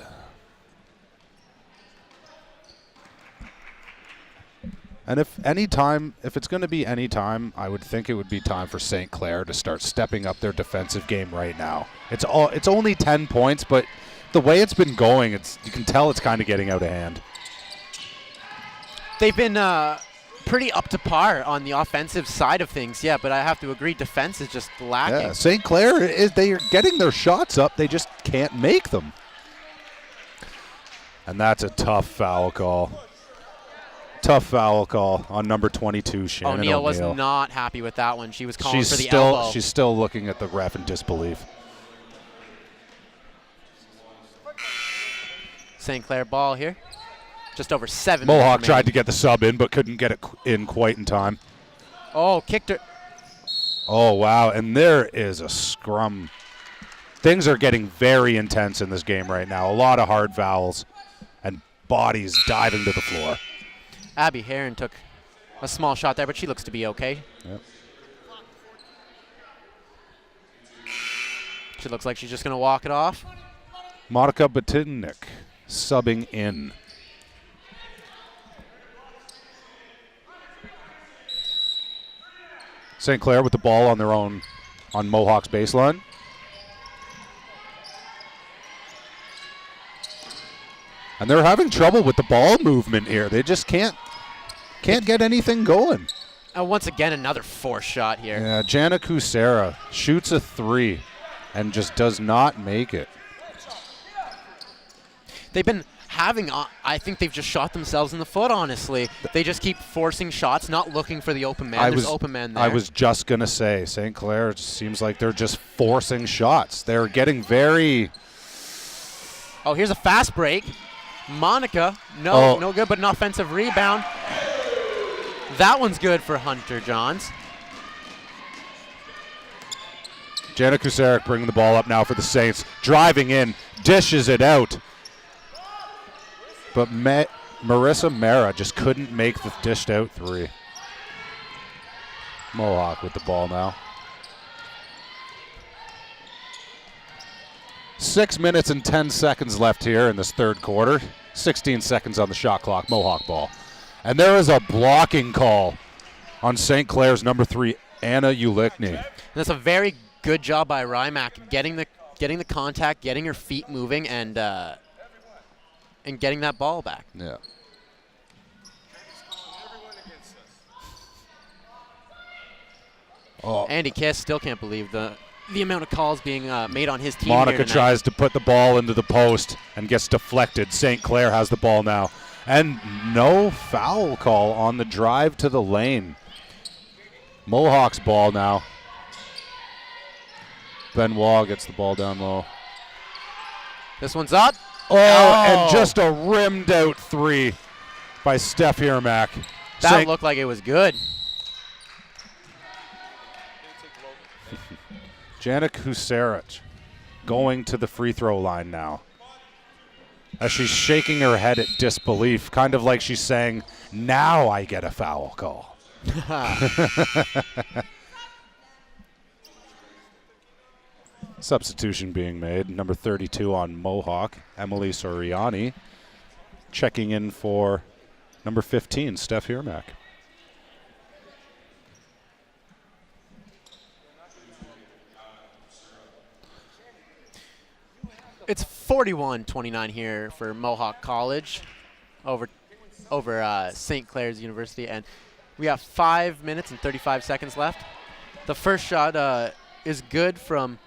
And if it's going to be any time, I would think it would be time for St. Clair to start stepping up their defensive game right now. It's only 10 points, but the way it's been going, you can tell it's kind of getting out of hand. They've been pretty up to par on the offensive side of things, yeah, but I have to agree, defense is just lacking. Yeah, St. Clair, they are getting their shots up, they just can't make them. And that's a tough foul call. Tough foul call on number 22, Shannon O'Neill. Was not happy with that one. She was calling for the elbow. She's still looking at the ref in disbelief. St. Clair ball here. Just over 7 minutes. Mohawk remaining. tried to get the sub in, but couldn't get it in quite in time. Oh, kicked her. Oh, wow. And there is a scrum. Things are getting very intense in this game right now. A lot of hard fouls and bodies diving to the floor. Abby Heron took a small shot there, but she looks to be okay. Yep. She looks like she's just going to walk it off. Monica Batinnik subbing in. St. Clair with the ball on their own, on Mohawk's baseline. And they're having trouble with the ball movement here. They just can't get anything going. Once again, another forced shot here. Yeah, Jana Kucera shoots a 3 and just does not make it. They've been having, I think they've just shot themselves in the foot, honestly. They just keep forcing shots, not looking for the open man. There's open man there. I was just going to say, St. Clair, it seems like they're just forcing shots. They're getting very... Oh, here's a fast break. Monica, no good, but an offensive rebound. That one's good for Hunter Johns. Jana Kucera bringing the ball up now for the Saints. Driving in, dishes it out. But Marissa Mara just couldn't make the dished out 3. Mohawk with the ball now. 6 minutes and 10 seconds left here in this third quarter. 16 seconds on the shot clock, Mohawk ball. And there is a blocking call on St. Clair's number 3, Anna Ulickney. And that's a very good job by Rymack, getting the contact, getting her feet moving, and getting that ball back. Yeah. Andy Kiss still can't believe the amount of calls being made on his team. Monica here tonight. tries to put the ball into the post and gets deflected. St. Clair has the ball now. And no foul call on the drive to the lane. Mohawk's ball now. Benoit gets the ball down low. This one's up. Oh, and just a rimmed out three by Steph Hirmack. That looked like it was good. Janik Husaric going to the free throw line now. As she's shaking her head at disbelief, kind of like she's saying, now I get a foul call. Substitution being made. Number 32 on Mohawk, Emily Soriani, checking in for number 15, Steph Hirmack. It's 41-29 here for Mohawk College over St. Clair's University, and we have 5 minutes and 35 seconds left. The first shot is good from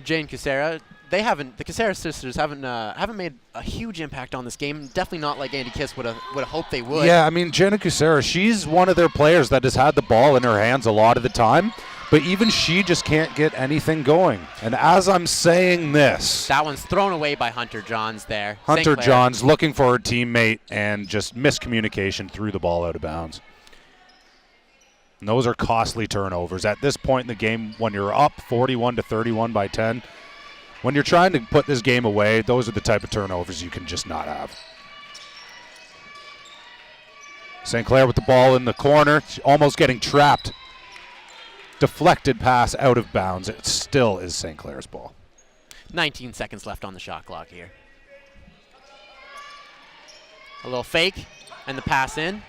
Jane Kucera. The Kucera sisters haven't made a huge impact on this game. Definitely not like Andy Kiss would have hoped they would. Yeah, I mean, Janik Kucera, she's one of their players that has had the ball in her hands a lot of the time. But even she just can't get anything going. And as I'm saying this, that one's thrown away by Hunter Johns there. Hunter Johns looking for her teammate and just miscommunication threw the ball out of bounds. And those are costly turnovers. At this point in the game, when you're up 41-31 by 10, when you're trying to put this game away, those are the type of turnovers you can just not have. St. Clair with the ball in the corner, almost getting trapped. Deflected pass out of bounds. It still is St. Clair's ball. 19 seconds left on the shot clock here. A little fake, and the pass in.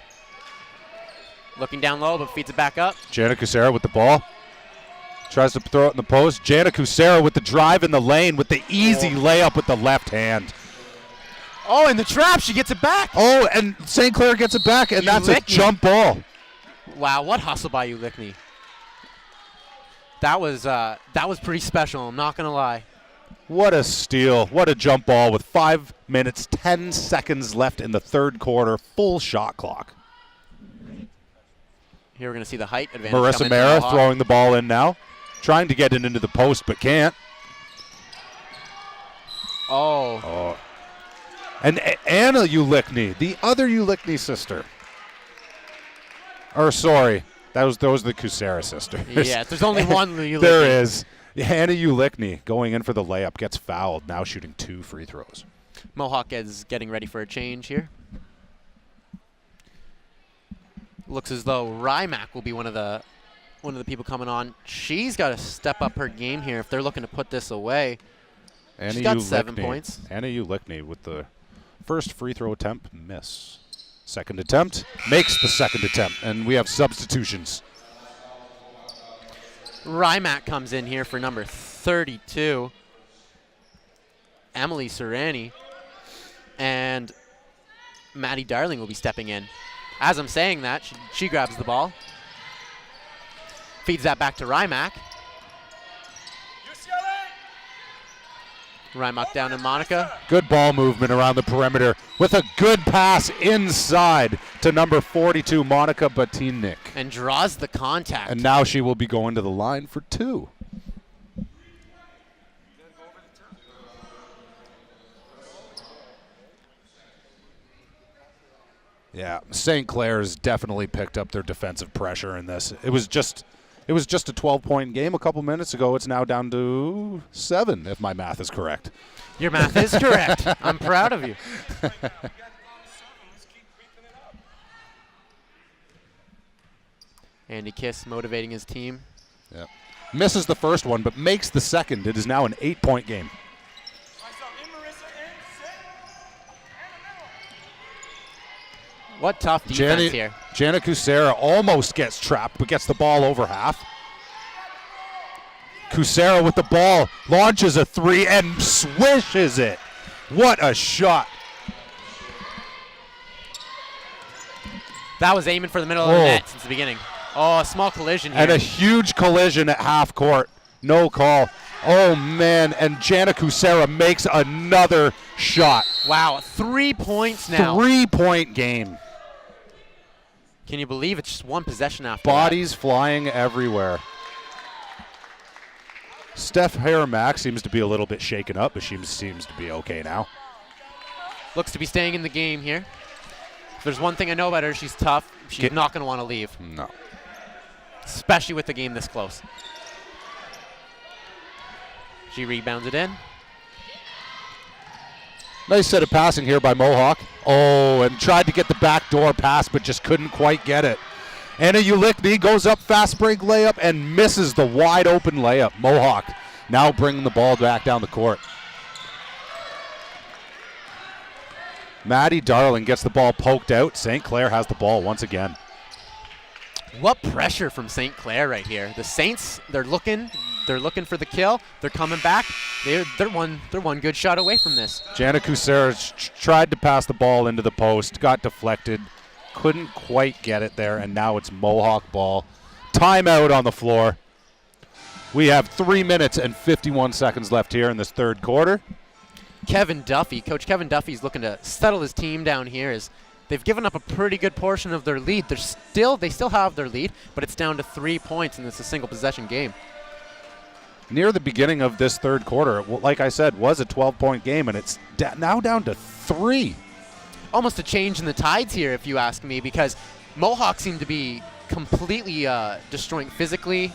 Looking down low, but feeds it back up. Janik Kucera with the ball. Tries to throw it in the post. Janik Kucera with the drive in the lane with the easy layup with the left hand. Oh, in the trap, she gets it back. Oh, and St. Clair gets it back, and that's a jump ball. Wow, what hustle by Ulickney. That was pretty special, I'm not going to lie. What a steal. What a jump ball with 5 minutes, 10 seconds left in the third quarter. Full shot clock. Here we're going to see the height advantage. Marissa Mara throwing the ball in now. Trying to get it into the post, but can't. Oh. And Anna Ulickney, the other Ulickney sister. Or sorry, those are the Kucera sisters. Yeah, there's only one Ulickney. There is. Anna Ulickney going in for the layup, gets fouled, now shooting 2 free throws. Mohawk is getting ready for a change here. Looks as though Rymack will be one of the people coming on. She's got to step up her game here if they're looking to put this away. She's got 7 points. Anna Ulickney with the first free throw attempt, miss. Second attempt, makes the second attempt, and we have substitutions. Rymack comes in here for number 32, Emily Serrani, and Maddie Darling will be stepping in. As I'm saying that, she grabs the ball, feeds that back to Rymack. Rymack down to Monica. Good ball movement around the perimeter with a good pass inside to number 42, Monica Batinik. And draws the contact. And now she will be going to the line for 2. Yeah, St. Clair's definitely picked up their defensive pressure in this. It was just a 12-point game a couple minutes ago. It's now down to 7, if my math is correct. Your math is correct. I'm proud of you. Andy Kiss motivating his team. Yep. Misses the first one, but makes the second. It is now an 8-point game. What tough defense here. Janik Kucera almost gets trapped, but gets the ball over half. Kucera with the ball, launches a 3 and swishes it. What a shot. That was aiming for the middle of the net since the beginning. Oh, a small collision here. And a huge collision at half court. No call. Oh, man. And Jana Kucera makes another shot. Wow, 3 points now. 3-point game. Can you believe it's just one possession after Bodies flying everywhere. Steph Haramack seems to be a little bit shaken up, but she seems to be okay now. Looks to be staying in the game here. If there's one thing I know about her, she's tough. She's not going to want to leave. No. Especially with the game this close. She rebounds it in. Nice set of passing here by Mohawk. Oh, and tried to get the backdoor pass, but just couldn't quite get it. Anna Ulikny goes up, fast break layup, and misses the wide open layup. Mohawk now bringing the ball back down the court. Maddie Darling gets the ball poked out. St. Clair has the ball once again. What pressure from St. Clair right here. The Saints, they're looking for the kill. They're coming back. They're one good shot away from this. Jana Kucera tried to pass the ball into the post, got deflected, couldn't quite get it there, and now it's Mohawk ball. Timeout on the floor. We have 3 minutes and 51 seconds left here in this third quarter. Coach Kevin Duffy's looking to settle his team down here as they've given up a pretty good portion of their lead. They still have their lead, but it's down to 3 points, and it's a single possession game. Near the beginning of this third quarter, like I said, was a 12-point game, and it's now down to 3. Almost a change in the tides here, if you ask me, because Mohawk seem to be completely destroying physically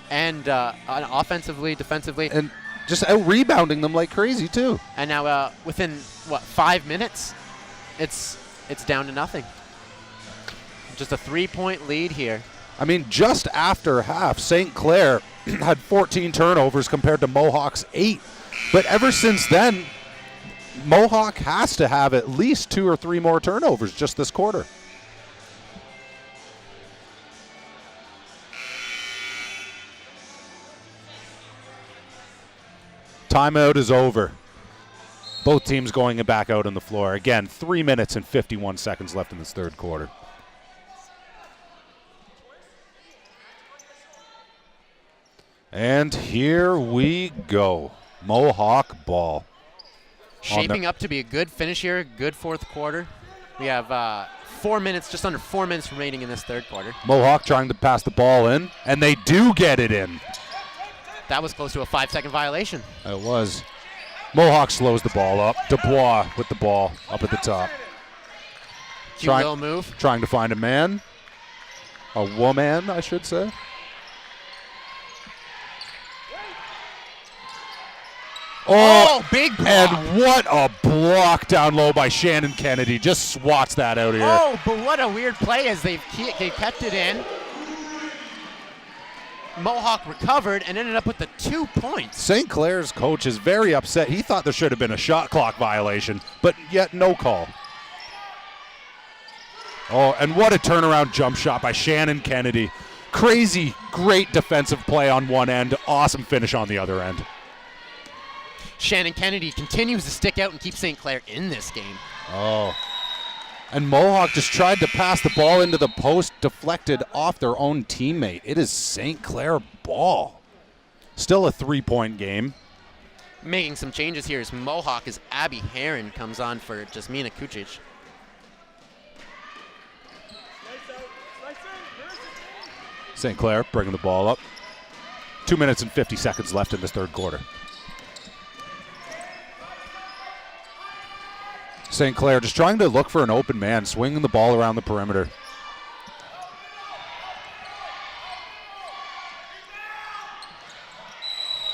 and offensively, defensively. And just out-rebounding them like crazy, too. And now within, 5 minutes, it's down to nothing. Just a 3-point lead here. I mean, just after half, St. Clair had 14 turnovers compared to Mohawk's 8. But ever since then, Mohawk has to have at least 2 or 3 more turnovers just this quarter. Timeout is over. Both teams going back out on the floor. Again, 3 minutes and 51 seconds left in this third quarter. And here we go. Mohawk ball. Shaping up to be a good finish here, good fourth quarter. We have 4 minutes, just under 4 minutes remaining in this third quarter. Mohawk trying to pass the ball in, and they do get it in. That was close to a 5-second violation. It was. Mohawk slows the ball up. Dubois with the ball up at the top. Cute little move. Trying to find a man. A woman, I should say. Oh, big block. And what a block down low by Shannon Kennedy. Just swats that out of here. Oh, but what a weird play as they kept it in. Mohawk recovered and ended up with the 2 points. St. Clair's coach is very upset. He thought there should have been a shot clock violation, but yet no call. Oh, and what a turnaround jump shot by Shannon Kennedy. Crazy, great defensive play on one end. Awesome finish on the other end. Shannon Kennedy continues to stick out and keep St. Clair in this game. Oh. And Mohawk just tried to pass the ball into the post, deflected off their own teammate. It is St. Clair ball. Still a 3-point game. Making some changes here is Mohawk as Abby Heron comes on for Jasmina Kucic. St. Clair bringing the ball up. 2 minutes and 50 seconds left in this third quarter. St. Clair just trying to look for an open man, swinging the ball around the perimeter.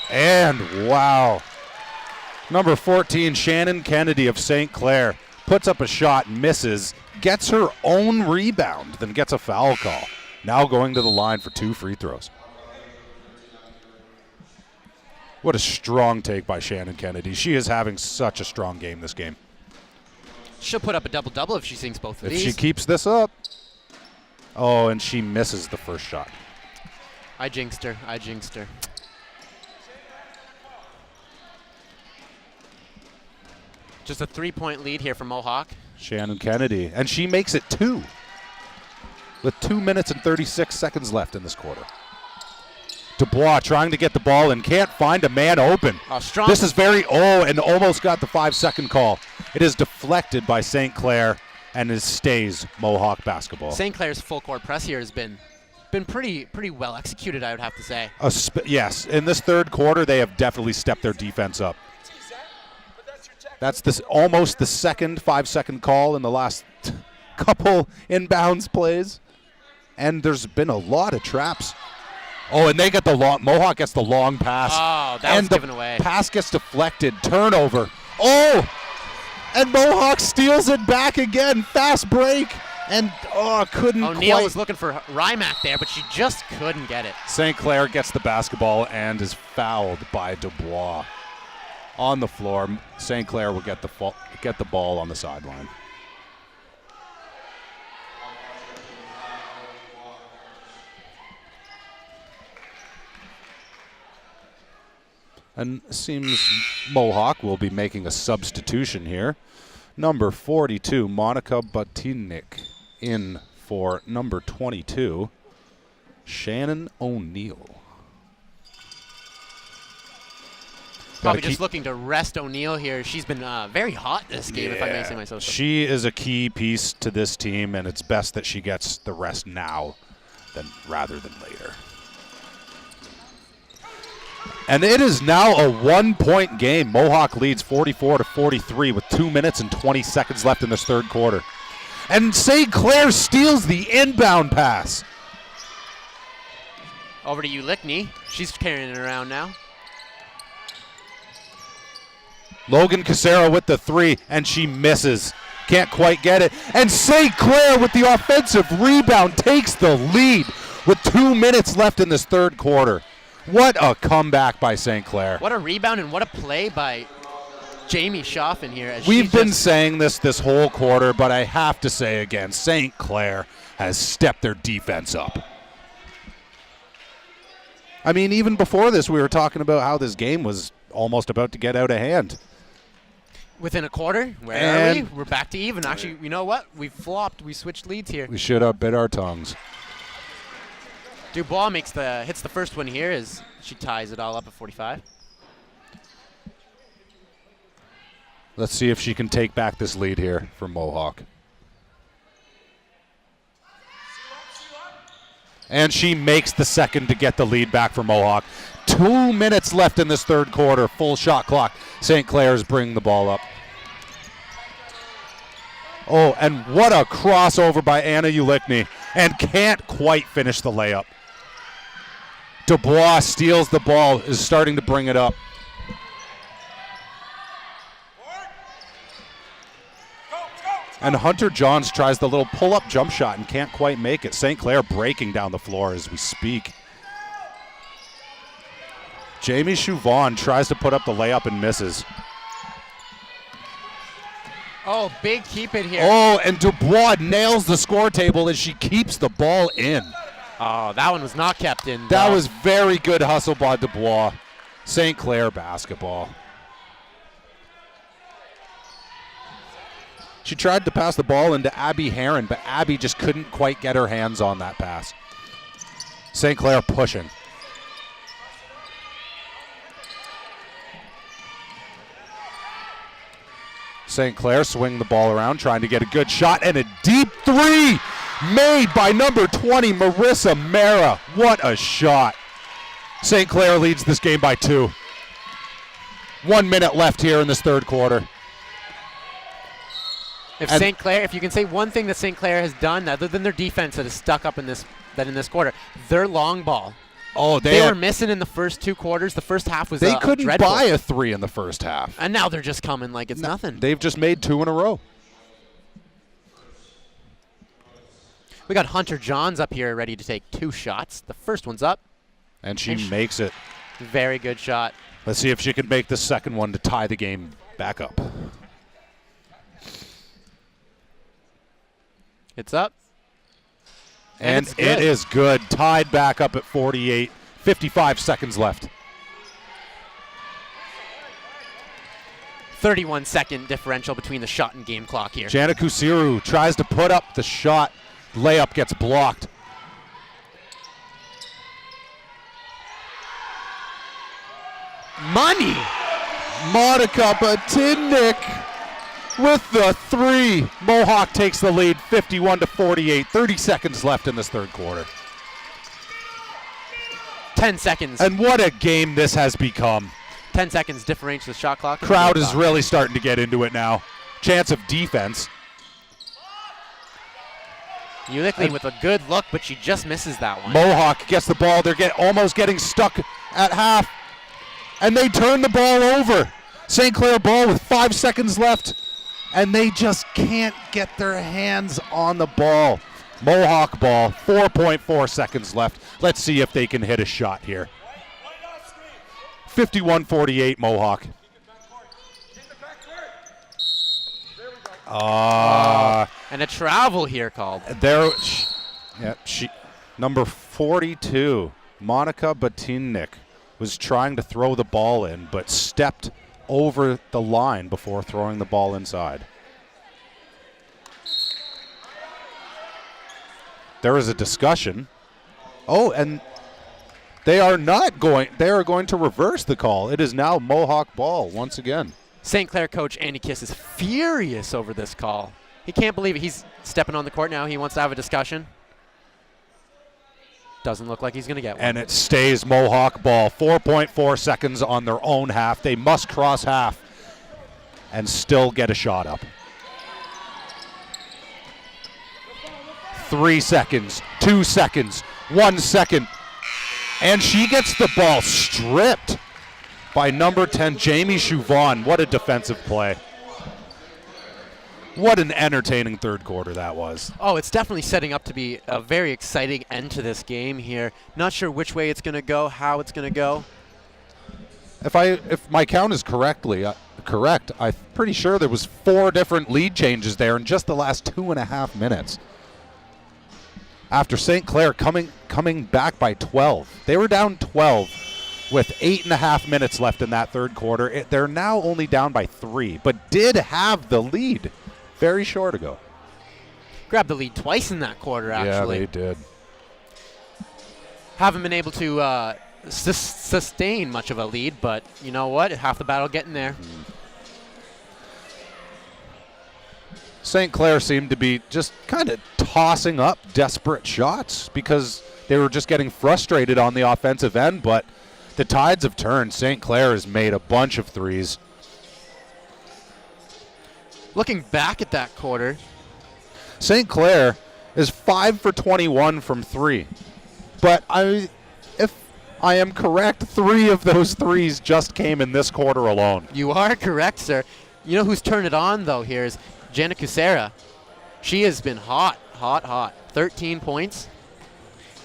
And wow. Number 14, Shannon Kennedy of St. Clair, puts up a shot, misses, gets her own rebound, then gets a foul call. Now going to the line for 2 free throws. What a strong take by Shannon Kennedy. She is having such a strong game this game. She'll put up a double-double if she sinks both of these. If she keeps this up. Oh, and she misses the first shot. I jinxed her. Just a 3-point lead here for Mohawk. Shannon Kennedy. And she makes it 2. with 2 minutes and 36 seconds left in this quarter. Dubois trying to get the ball and can't find a man open. Strong. This is and almost got the 5-second call. It is deflected by St. Clair, and it stays Mohawk basketball. St. Clair's full court press here has been pretty well executed, I would have to say. Yes, in this third quarter, they have definitely stepped their defense up. That's almost the second 5-second call in the last couple inbounds plays, and there's been a lot of traps. Oh, and they get Mohawk gets the long pass. Oh, that was given away. Pass gets deflected. Turnover. Oh, and Mohawk steals it back again. Fast break. And couldn't O'Neal quite. was looking for Rymack there, but she just couldn't get it. St. Clair gets the basketball and is fouled by Dubois. On the floor, St. Clair will get the ball on the sideline. And it seems Mohawk will be making a substitution here. Number 42, Monica Butinik, in for number 22, Shannon O'Neal. Probably just looking to rest O'Neal here. She's been very hot this game, if I may say myself. She is a key piece to this team, and it's best that she gets the rest now rather than later. And it is now a 1-point game. Mohawk leads 44-43 with 2 minutes and 20 seconds left in this third quarter. And St. Clair steals the inbound pass. Over to Ulickney. She's carrying it around now. Logan Casero with the three, and she misses. Can't quite get it. And St. Clair with the offensive rebound takes the lead with 2 minutes left in this third quarter. What a comeback by St. Clair. What a rebound and what a play by Jamie Schaffen here. We've been saying this whole quarter, but I have to say again, St. Clair has stepped their defense up. I mean, even before this, we were talking about how this game was almost about to get out of hand. Within a quarter? Where are we? We're back to even. Actually, you know what? We flopped. We switched leads here. We should have bit our tongues. Dubois hits the first one here as she ties it all up at 45. Let's see if she can take back this lead here for Mohawk. And she makes the second to get the lead back for Mohawk. 2 minutes left in this third quarter, full shot clock. St. Clair's bringing the ball up. Oh, and what a crossover by Anna Ulickney, and can't quite finish the layup. Dubois steals the ball, is starting to bring it up. And Hunter Johns tries the little pull-up jump shot and can't quite make it. St. Clair breaking down the floor as we speak. Jamie Chauvin tries to put up the layup and misses. Oh, big keep it here. Oh, and Dubois nails the score table as she keeps the ball in. Oh, that one was not kept in. That was very good hustle by Dubois. St. Clair basketball. She tried to pass the ball into Abby Herron, but Abby just couldn't quite get her hands on that pass. St. Clair pushing. St. Clair swinging the ball around, trying to get a good shot, and a deep three made by number 20, Marissa Mara. What a shot. St. Clair leads this game by 2. 1 minute left here in this third quarter. If you can say one thing that St. Clair has done, other than their defense that is stuck up in this quarter, their long ball. Oh, they were missing in the first 2 quarters. The first half was they couldn't dreadful. buy a 3 in the first half. And now they're just coming like it's nothing. They've just made 2 in a row. We got Hunter Johns up here ready to take 2 shots. The first one's up. And she makes it. Very good shot. Let's see if she can make the second one to tie the game back up. It's up. And it is good. Tied back up at 48. 55 seconds left. 31-second differential between the shot and game clock here. Jana Kusiru tries to put up the shot layup gets blocked. Money! Monica Batinnik with the three. Mohawk takes the lead 51-48. 30 seconds left in this third quarter. 10 seconds. And what a game this has become. 10 seconds differential the shot clock. Crowd is really starting to get into it now. Chance of defense. Ulickly with a good look, but she just misses that one. Mohawk gets the ball. They're almost getting stuck at half. And they turn the ball over. St. Clair ball with 5 seconds left. And they just can't get their hands on the ball. Mohawk ball, 4.4 seconds left. Let's see if they can hit a shot here. 51-48 Mohawk. And a travel here called. Number 42, Monica Batinnik, was trying to throw the ball in, but stepped over the line before throwing the ball inside. There is a discussion. Oh, and they are going to reverse the call. It is now Mohawk ball once again. St. Clair coach Andy Kiss is furious over this call. He can't believe it. He's stepping on the court now. He wants to have a discussion. Doesn't look like he's going to get one. And it stays Mohawk ball. 4.4 seconds on their own half. They must cross half and still get a shot up. 3 seconds, 2 seconds, 1 second. And she gets the ball stripped by number 10, Jamie Chauvin. What a defensive play. What an entertaining third quarter that was. Oh, it's definitely setting up to be a very exciting end to this game here. Not sure which way it's going to go, how it's going to go. If my count is correct, I'm pretty sure there was 4 different lead changes there in just the last 2.5 minutes. After St. Clair coming back by 12. They were down 12 with 8.5 minutes left in that third quarter. They're now only down by 3, but did have the lead very short ago. Grabbed the lead twice in that quarter, actually. Yeah, they did. Haven't been able to sustain much of a lead, but you know what? Half the battle getting there. St. Clair seemed to be just kind of tossing up desperate shots because they were just getting frustrated on the offensive end, but the tides have turned. St. Clair has made a bunch of threes. Looking back at that quarter, St. Clair is 5 for 21 from 3. But if I am correct, 3 of those threes just came in this quarter alone. you are correct, sir. You know who's turned it on, though, here is Jana Kucera. She has been hot. 13 points.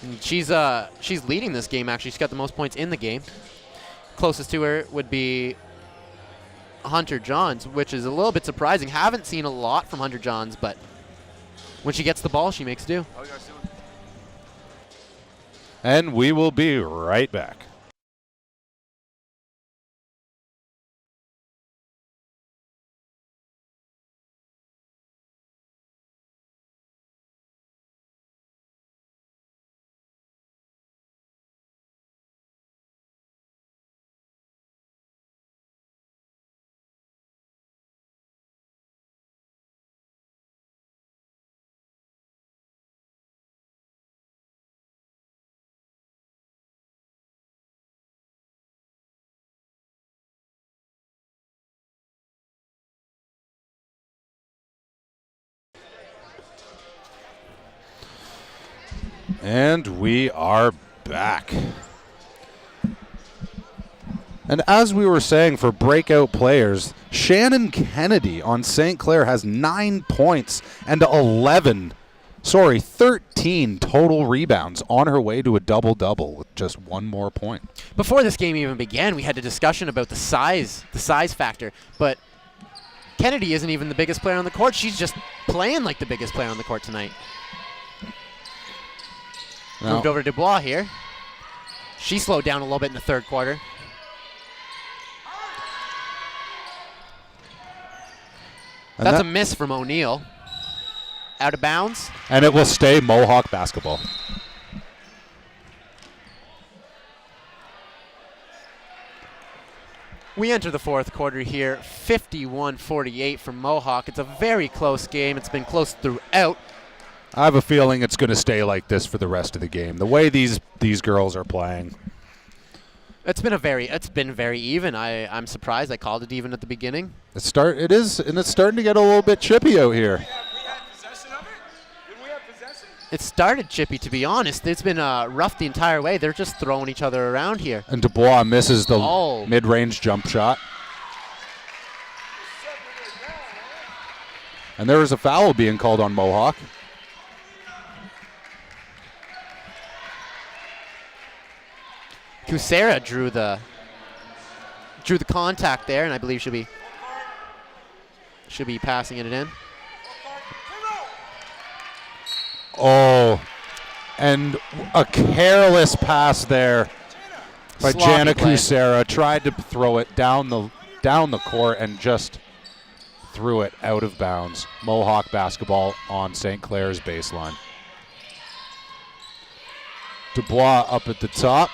And she's leading this game, actually. She's got the most points in the game. Closest to her would be Hunter Johns, which is a little bit surprising. Haven't seen a lot from Hunter Johns, but when she gets the ball, she makes do. How you guys doing? And we will be right back. And we are back. And as we were saying, for breakout players, Shannon Kennedy on St. Clair has 9 points and 13 total rebounds on her way to a double-double with just 1 more point. Before this game even began, we had a discussion about the size factor, but Kennedy isn't even the biggest player on the court. She's just playing like the biggest player on the court tonight. No. Moved over to Dubois here. She slowed down a little bit in the third quarter. And That's a miss from O'Neal. out of bounds. And it will stay Mohawk basketball. We enter the fourth quarter here, 51-48 for Mohawk. It's a very close game. It's been close throughout. I have a feeling it's going to stay like this for the rest of the game. The way these girls are playing. It's been very even. I'm surprised I called it even at the beginning. It is, and it's starting to get a little bit chippy out here. It started chippy, to be honest. It's been rough the entire way. They're just throwing each other around here. And Dubois misses the mid-range jump shot. And there is a foul being called on Mohawk. Kucera drew the contact there, and I believe should be passing it in. Oh, and a careless pass there by Jana Kucera. Tried to throw it down the court and just threw it out of bounds. Mohawk basketball on St. Clair's baseline. Dubois up at the top,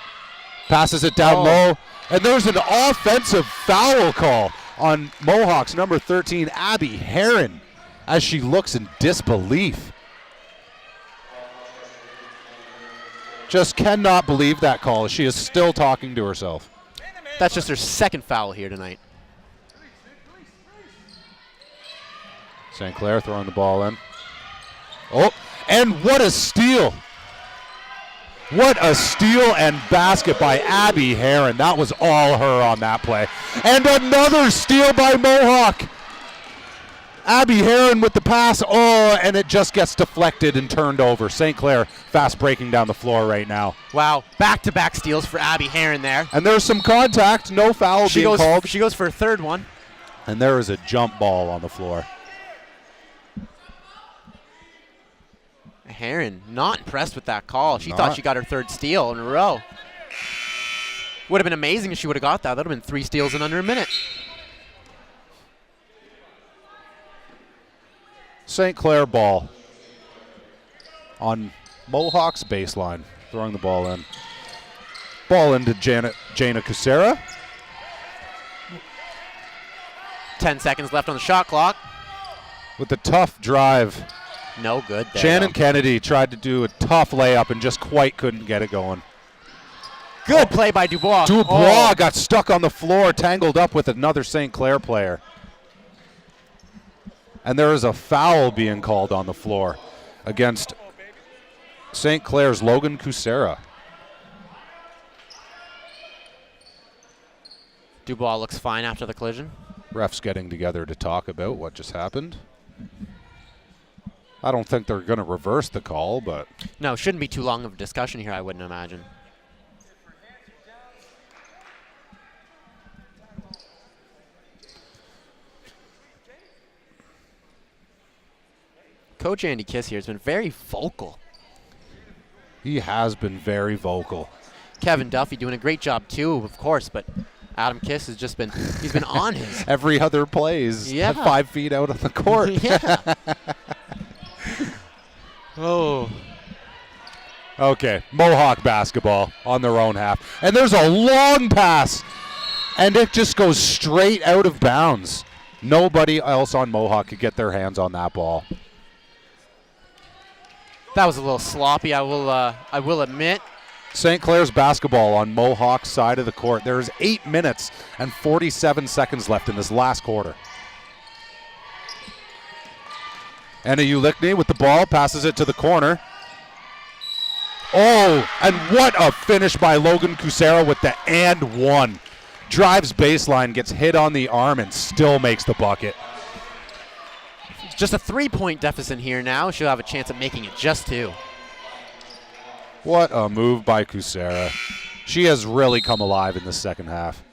passes it down low, and there's an offensive foul call on Mohawk's number 13, Abby Heron, as she looks in disbelief. Just cannot believe that call. She is still talking to herself. That's just her second foul here tonight. St. Clair throwing the ball in. Oh, and what a steal. What a steal and basket by Abby Heron. That was all her on that play. And another steal by Mohawk. Abby Heron with the pass. Oh, and it just gets deflected and turned over. St. Clair fast breaking down the floor right now. Wow, back-to-back steals for Abby Heron there. And there's some contact. No foul being called. She goes for a third one. And there is a jump ball on the floor. Heron not impressed with that call. She thought she got her third steal in a row. Would have been amazing if she would have got that. That would have been 3 steals in under a minute. St. Clair ball on Mohawk's baseline, throwing the ball in. Ball into Jana Kucera. 10 seconds left on the shot clock. With the tough drive. No good there. Shannon Kennedy tried to do a tough layup and just quite couldn't get it going. Good play by Dubois. Dubois got stuck on the floor, tangled up with another St. Clair player. And there is a foul being called on the floor against St. Clair's Logan Kucera. Dubois looks fine after the collision. Refs getting together to talk about what just happened. I don't think they're going to reverse the call, but... No, shouldn't be too long of a discussion here, I wouldn't imagine. Coach Andy Kiss here has been very vocal. He has been very vocal. Kevin Duffy doing a great job too, of course, but Adam Kiss has just been, he's been on his. Every other play is 5 feet out on the court. Yeah. Oh. Okay, Mohawk basketball on their own half. And there's a long pass, and it just goes straight out of bounds. Nobody else on Mohawk could get their hands on that ball. That was a little sloppy, I will admit. St. Clair's basketball on Mohawk's side of the court. There's 8 minutes and 47 seconds left in this last quarter. Anna Ulickney with the ball, passes it to the corner. Oh, and what a finish by Logan Kucera with the and one. Drives baseline, gets hit on the arm, and still makes the bucket. Just a 3-point deficit here now. She'll have a chance at making it just 2. What a move by Kucera. She has really come alive in the second half.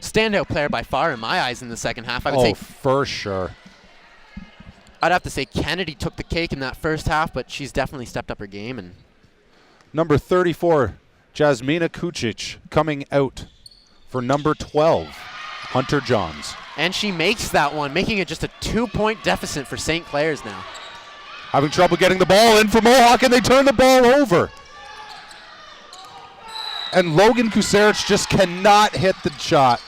Standout player by far in my eyes in the second half. I would say for sure. I'd have to say Kennedy took the cake in that first half, but she's definitely stepped up her game. And number 34, Jasmina Kucic, coming out for number 12, Hunter Johns. And she makes that one, making it just a 2-point deficit for St. Clair's now. having trouble getting the ball in for Mohawk, and they turn the ball over. And Logan Kusarich just cannot hit the shot.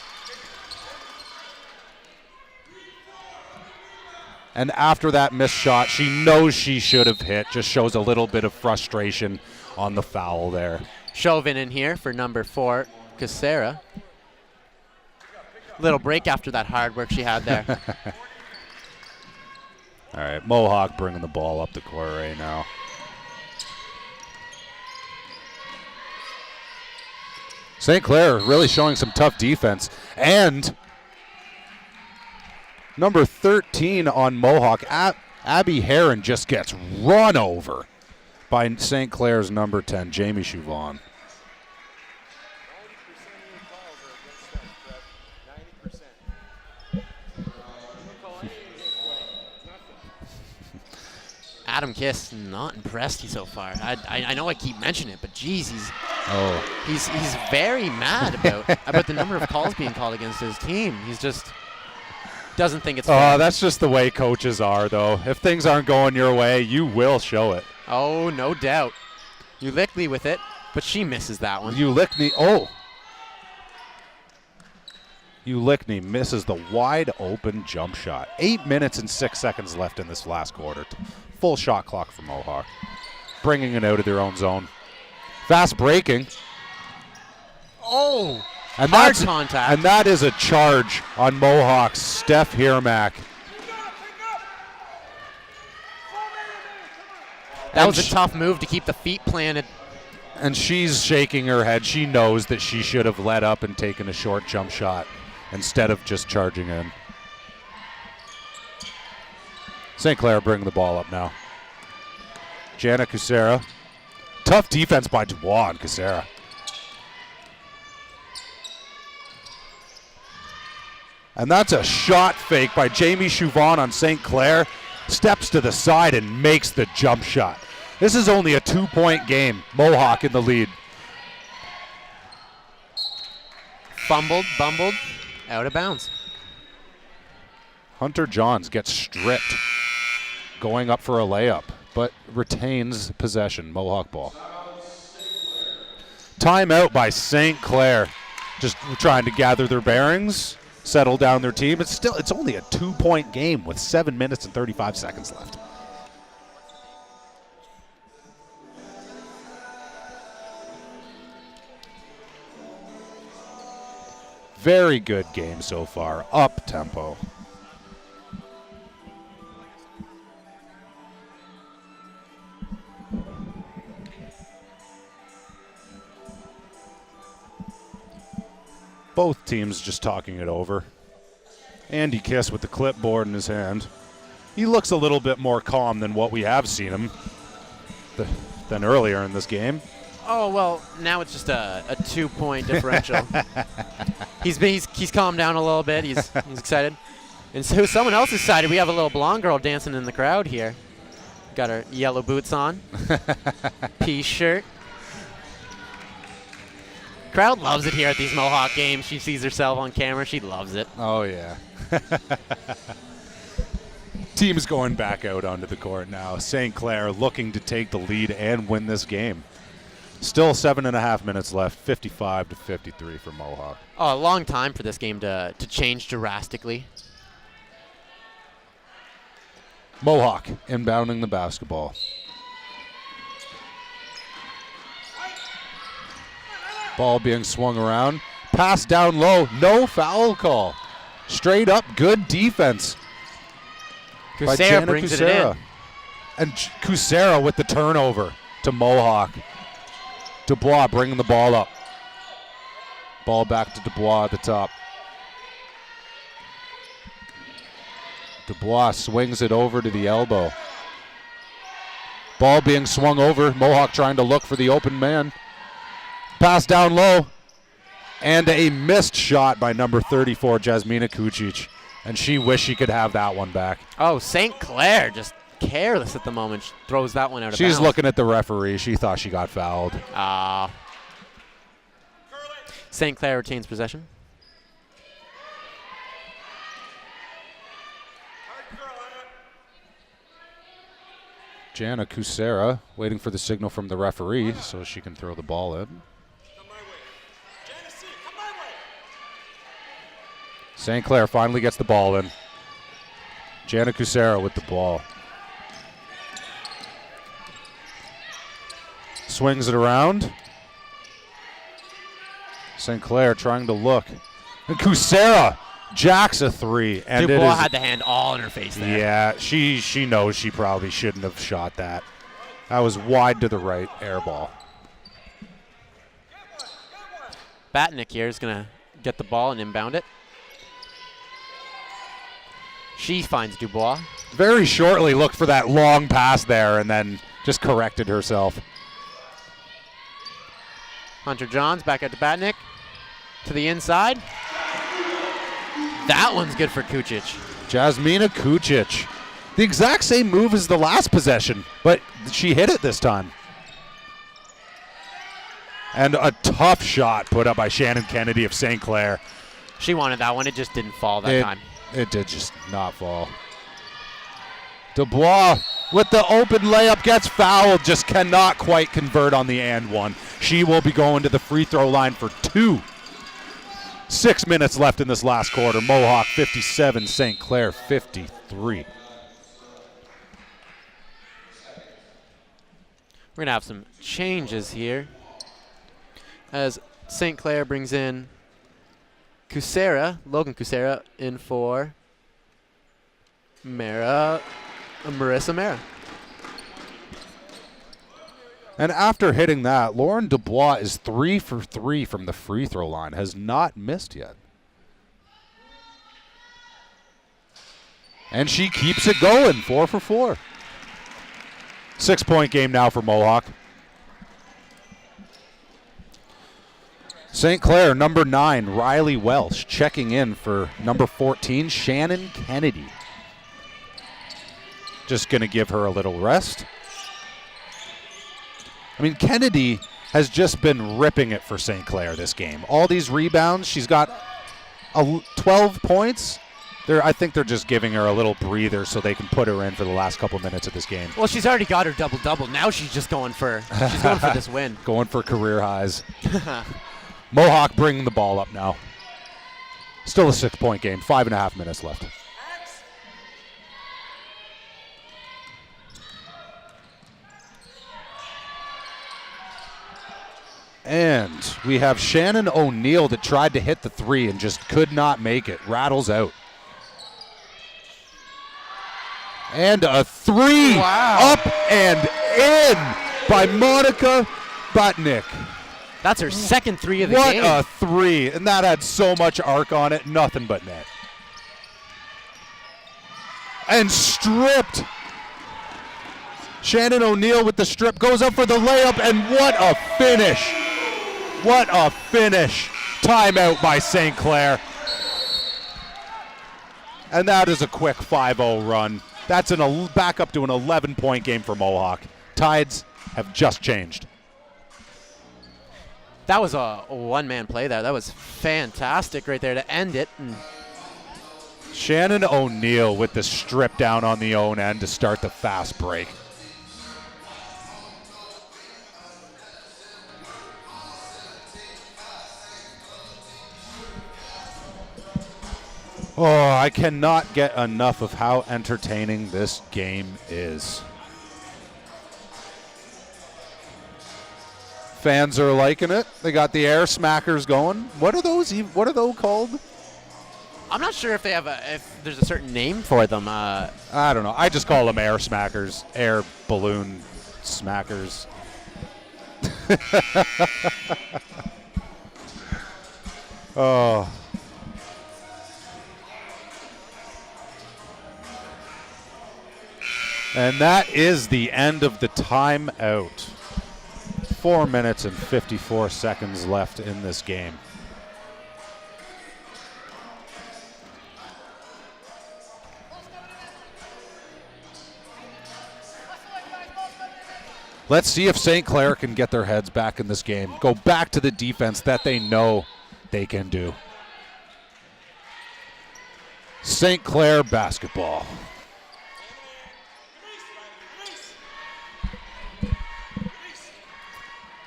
And after that missed shot, she knows she should have hit. Just shows a little bit of frustration on the foul there. Chauvin in here for number 4, Kusarich. Little break after that hard work she had there. All right, Mohawk bringing the ball up the court right now. St. Clair really showing some tough defense. And number 13 on Mohawk, Abby Heron, just gets run over by St. Clair's number 10, Jamie Chauvin. 90%. Adam Kiss, not impressed so far. I know I keep mentioning it, but geez, he's very mad about the number of calls being called against his team. He's just doesn't think it's fair. Oh, that's just the way coaches are, though. If things aren't going your way, you will show it. Oh, no doubt. Ulickney with it, but she misses that one. Ulickney misses the wide open jump shot. 8 minutes and 6 seconds left in this last quarter. Full shot clock for Mohawk. Bringing it out of their own zone. Fast breaking. Oh, and hard contact. And that is a charge on Mohawk's Steph Hirmack. That was a tough move to keep the feet planted. And she's shaking her head. She knows that she should have let up and taken a short jump shot instead of just charging in. St. Clair bringing the ball up now. Jana Kusarich. Tough defense by Dubois and Kusarich. And that's a shot fake by Jamie Chauvin on St. Clair. Steps to the side and makes the jump shot. This is only a 2-point game. Mohawk in the lead. Fumbled, bumbled, out of bounds. Hunter Johns gets stripped, going up for a layup, but retains possession. Mohawk ball. Timeout by St. Clair. Just trying to gather their bearings, settle down their team. It's only a 2-point game with 7 minutes and 35 seconds left. Very good game so far. Up tempo. Both teams just talking it over. Andy Kiss with the clipboard in his hand. He looks a little bit more calm than what we have seen him than earlier in this game. Oh, well, now it's just a 2-point differential. He's calmed down a little bit. He's excited. And so someone else decided we have a little blonde girl dancing in the crowd here. Got her yellow boots on. Pea shirt. Crowd loves it here at these Mohawk games. She sees herself on camera. She loves it. Oh, yeah. Team is going back out onto the court now. St. Clair looking to take the lead and win this game. Still 7.5 minutes left, 55-53 for Mohawk. Oh, a long time for this game to change drastically. Mohawk inbounding the basketball. Ball being swung around. Pass down low. No foul call. Straight up good defense. Kusarich brings it in. And Kusarich with the turnover to Mohawk. Dubois bringing the ball up. Ball back to Dubois at the top. Dubois swings it over to the elbow. Ball being swung over. Mohawk trying to look for the open man. Pass down low. And a missed shot by number 34, Jasmina Kucic. And she wished she could have that one back. Oh, St. Clair just careless at the moment. She throws that one out of bounds. She's looking at the referee. She thought she got fouled. St. Clair retains possession. Jana Kucera waiting for the signal from the referee so she can throw the ball in. St. Clair finally gets the ball in. Jana Kucera with the ball. Swings it around. St. Clair trying to look. And Kucera jacks a three. And Dubois had the hand all in her face there. Yeah, she knows she probably shouldn't have shot that. That was wide to the right, air ball. Batnick here is going to get the ball and inbound it. She finds Dubois. Very shortly looked for that long pass there and then just corrected herself. Hunter Johns back at the Batnick. To the inside. That one's good for Kucic. Jasmina Kucic. The exact same move as the last possession, but she hit it this time. And a tough shot put up by Shannon Kennedy of St. Clair. She wanted that one. It just didn't fall that time. It did just not fall. Dubois with the open layup gets fouled, just cannot quite convert on the and one. She will be going to the free throw line for 2. 6 minutes left in this last quarter. Mohawk 57, St. Clair 53. We're going to have some changes here as St. Clair brings in Logan Kucera in for Marissa Mara. And after hitting that, Lauren Dubois is 3 for 3 from the free throw line, has not missed yet. And she keeps it going, 4 for 4. 6-point game now for Mohawk. St. Clair, number 9, Riley Welsh, checking in for number 14, Shannon Kennedy. Just going to give her a little rest. I mean, Kennedy has just been ripping it for St. Clair this game. All these rebounds, she's got 12 points. I think they're just giving her a little breather so they can put her in for the last couple minutes of this game. Well, she's already got her double-double. Now she's just going for this win. Going for career highs. Mohawk bringing the ball up now. Still a 6-point game, 5.5 minutes left. And we have Shannon O'Neill that tried to hit the 3 and just could not make it. Rattles out. And a 3. Wow. Up and in by Monica Batnick. That's her second 3 of the game. What a 3. And that had so much arc on it. Nothing but net. And stripped. Shannon O'Neill with the strip goes up for the layup. And what a finish. What a finish. Timeout by St. Clair. And that is a quick 5-0 run. That's back up to an 11-point game for Mohawk. Tides have just changed. That was a one-man play there. That was fantastic right there to end it. And Shannon O'Neill with the strip down on the own end to start the fast break. Oh, I cannot get enough of how entertaining this game is. Fans are liking it. They got the air smackers going. What are those called? I'm not sure if they have if there's a certain name for them. I don't know. I just call them air smackers, air balloon smackers. Oh. And that is the end of the timeout. 4 minutes and 54 seconds left in this game. Let's see if St. Clair can get their heads back in this game. Go back to the defense that they know they can do. St. Clair basketball.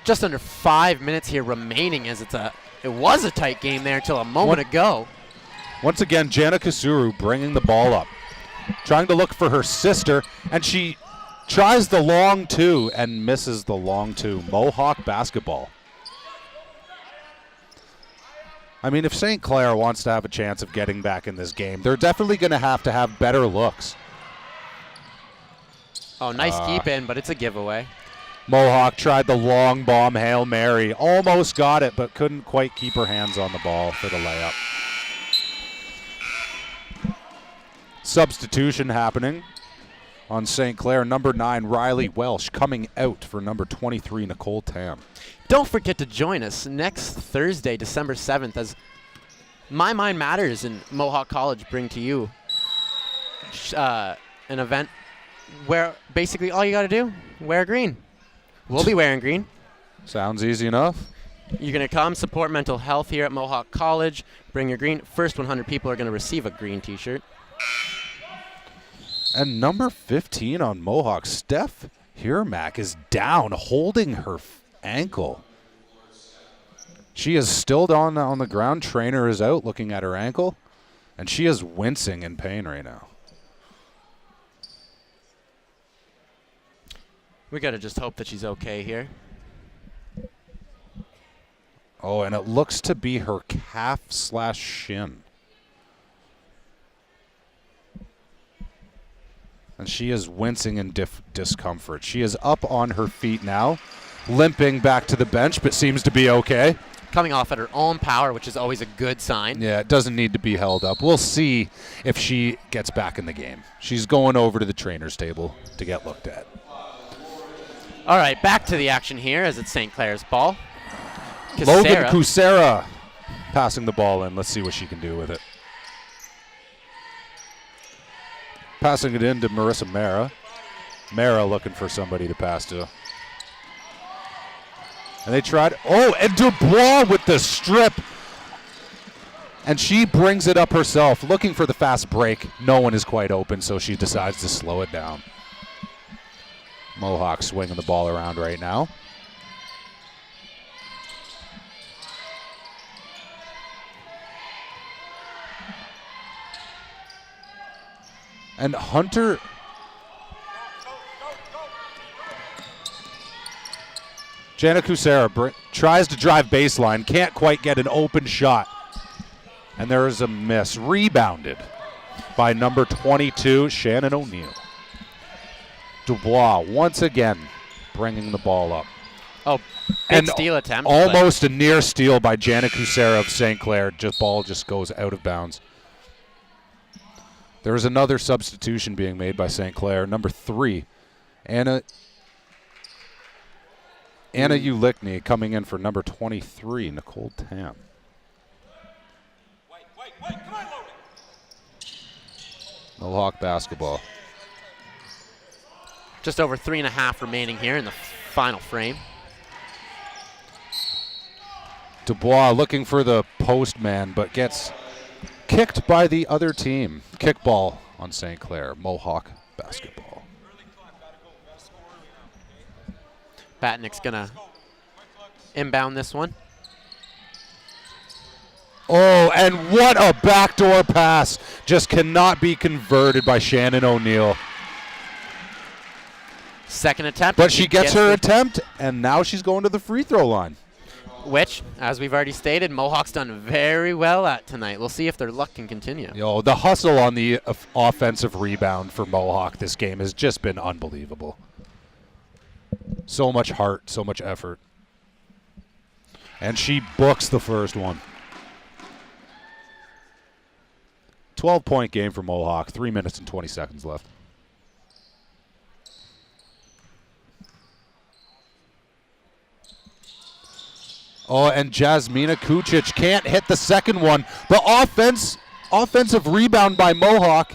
just under 5 minutes here remaining, as it was a tight game there until a moment ago. Once again, Jana Kasuru bringing the ball up, trying to look for her sister, and she tries the long two and misses the long two. Mohawk basketball. I mean, if St. Clair wants to have a chance of getting back in this game, they're definitely going to have better looks. Oh, nice keep in, but it's a giveaway. Mohawk tried the long bomb Hail Mary. Almost got it, but couldn't quite keep her hands on the ball for the layup. Substitution happening on St. Clair. Number 9, Riley Welsh, coming out for number 23, Nicole Tam. Don't forget to join us next Thursday, December 7th, as My Mind Matters and Mohawk College bring to you an event where basically all you got to do, wear green. We'll be wearing green. Sounds easy enough. You're going to come support mental health here at Mohawk College. Bring your green. First 100 people are going to receive a green T-shirt. And number 15 on Mohawk, Steph Hirmack, is down, holding her ankle. She is still down on the ground. Trainer is out looking at her ankle, and she is wincing in pain right now. We got to just hope that she's okay here. Oh, and it looks to be her calf/shin. And she is wincing in discomfort. She is up on her feet now, limping back to the bench, but seems to be okay. Coming off at her own power, which is always a good sign. Yeah, it doesn't need to be held up. We'll see if she gets back in the game. She's going over to the trainer's table to get looked at. All right, back to the action here as it's St. Clair's ball. Logan Kusera passing the ball in. Let's see what she can do with it. Passing it in to Marissa Mara. Mara looking for somebody to pass to. And they tried. Oh, and Dubois with the strip. And she brings it up herself, looking for the fast break. No one is quite open, so she decides to slow it down. Mohawk swinging the ball around right now. And Hunter Jana Kusera tries to drive baseline, can't quite get an open shot. And there is a miss. Rebounded by number 22, Shannon O'Neill. Dubois once again bringing the ball up. Oh, big steal attempt. Almost a near steal by Jana Kusera of St. Clair. Ball just goes out of bounds. There is another substitution being made by St. Clair. Number 3, Anna Ulickney coming in for number 23, Nicole Tam. Come on, Logan. Mohawk basketball. Just over 3.5 remaining here in the final frame. Dubois looking for the postman, but gets kicked by the other team. Kickball on St. Clair. Mohawk basketball. Batnick's going to inbound this one. Oh, and what a backdoor pass. Just cannot be converted by Shannon O'Neill. Second attempt. But she gets her attempt, and now she's going to the free throw line. Which, as we've already stated, Mohawk's done very well at tonight. We'll see if their luck can continue. The hustle on the offensive rebound for Mohawk this game has just been unbelievable. So much heart, so much effort. And she books the first one. 12-point game for Mohawk, 3 minutes and 20 seconds left. Oh, and Jasmina Kucic can't hit the second one. The offensive rebound by Mohawk.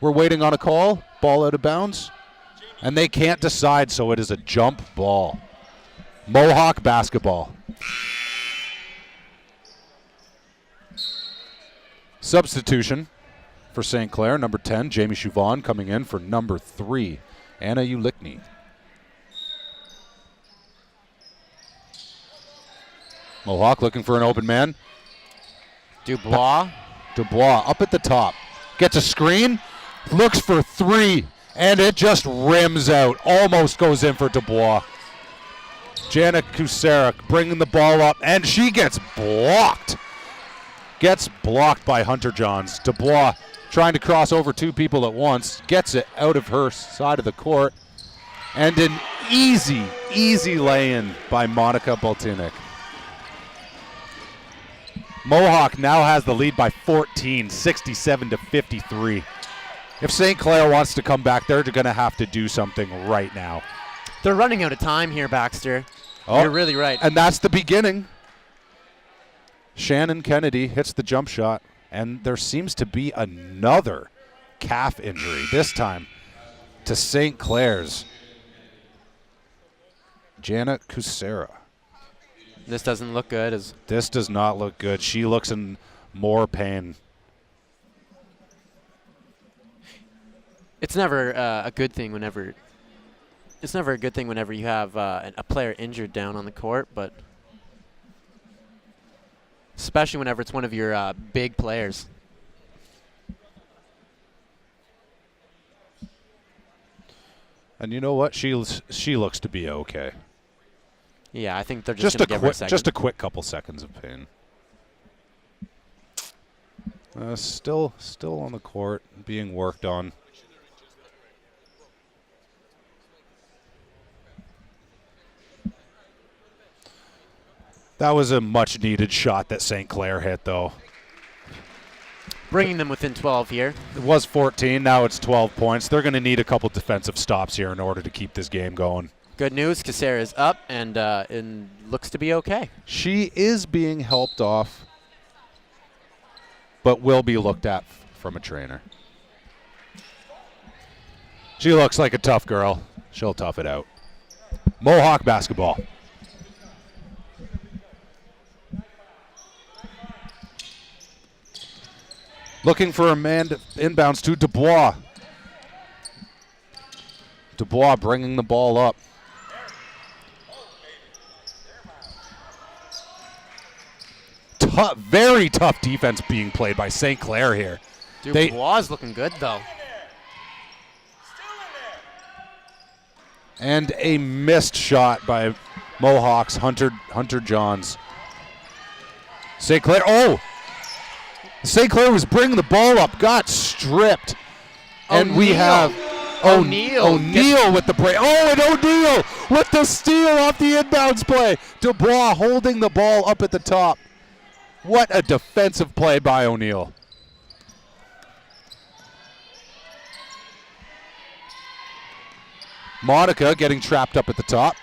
We're waiting on a call. Ball out of bounds. And they can't decide, so it is a jump ball. Mohawk basketball. Substitution for St. Clair. Number 10, Jamie Chauvin coming in for number 3, Anna Ulickney. Mohawk looking for an open man. Dubois. Dubois up at the top. Gets a screen. Looks for three. And it just rims out. Almost goes in for Dubois. Jana Kucerik bringing the ball up. And she gets blocked. Gets blocked by Hunter Johns. Dubois trying to cross over two people at once. Gets it out of her side of the court. And an easy, easy lay-in by Monica Boltinik. Mohawk now has the lead by 14, 67-53. If St. Clair wants to come back, they're going to have to do something right now. They're running out of time here, Baxter. Oh, you're really right. And that's the beginning. Shannon Kennedy hits the jump shot, and there seems to be another calf injury, this time to St. Clair's Jana Kucerik. This doesn't look good. This does not look good. She looks in more pain. It's never a good thing whenever. It's never a good thing whenever you have a player injured down on the court, but especially whenever it's one of your big players. And you know what? She looks to be okay. Yeah, I think they're just going to give her a second. Just a quick couple seconds of pain. Still on the court, being worked on. That was a much-needed shot that St. Clair hit, though. Bringing them within 12 here. It was 14, now it's 12 points. They're going to need a couple defensive stops here in order to keep this game going. Good news, Kucerik is up and looks to be okay. She is being helped off, but will be looked at from a trainer. She looks like a tough girl. She'll tough it out. Mohawk basketball. Looking for a man to inbounds to Dubois. Dubois bringing the ball up. Very tough defense being played by St. Clair here. Dubois is looking good, though. And a missed shot by Mohawks, Hunter Johns. St. Clair, St. Clair was bringing the ball up, got stripped. And we have O'Neal with the break. Oh, and O'Neal with the steal off the inbounds play. Dubois holding the ball up at the top. What a defensive play by O'Neal. Monica getting trapped up at the top.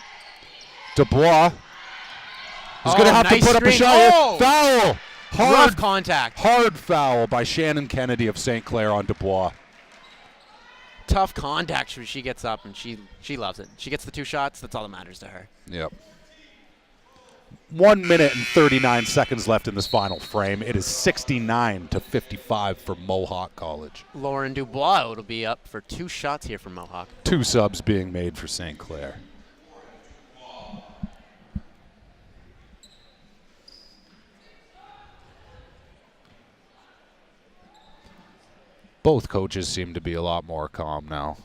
Dubois is going to have to put up a shot here. Foul. Rough contact. Hard foul by Shannon Kennedy of St. Clair on Dubois. Tough contact. She gets up and she loves it. She gets the two shots. That's all that matters to her. Yep. 1 minute and 39 seconds left in this final frame. It is 69-55 for Mohawk College. Lauren Dubois will be up for two shots here for Mohawk. 2 subs being made for St. Clair. Both coaches seem to be a lot more calm now.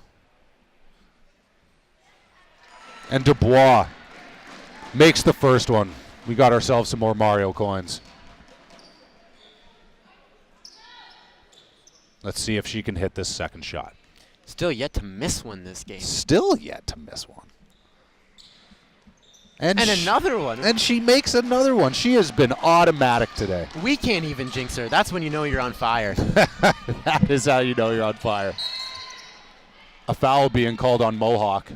And Dubois makes the first one. We got ourselves some more Mario coins. Let's see if she can hit this second shot. Still yet to miss one this game. Still yet to miss one. And another one. And she makes another one. She has been automatic today. We can't even jinx her. That's when you know you're on fire. That is how you know you're on fire. A foul being called on Mohawk.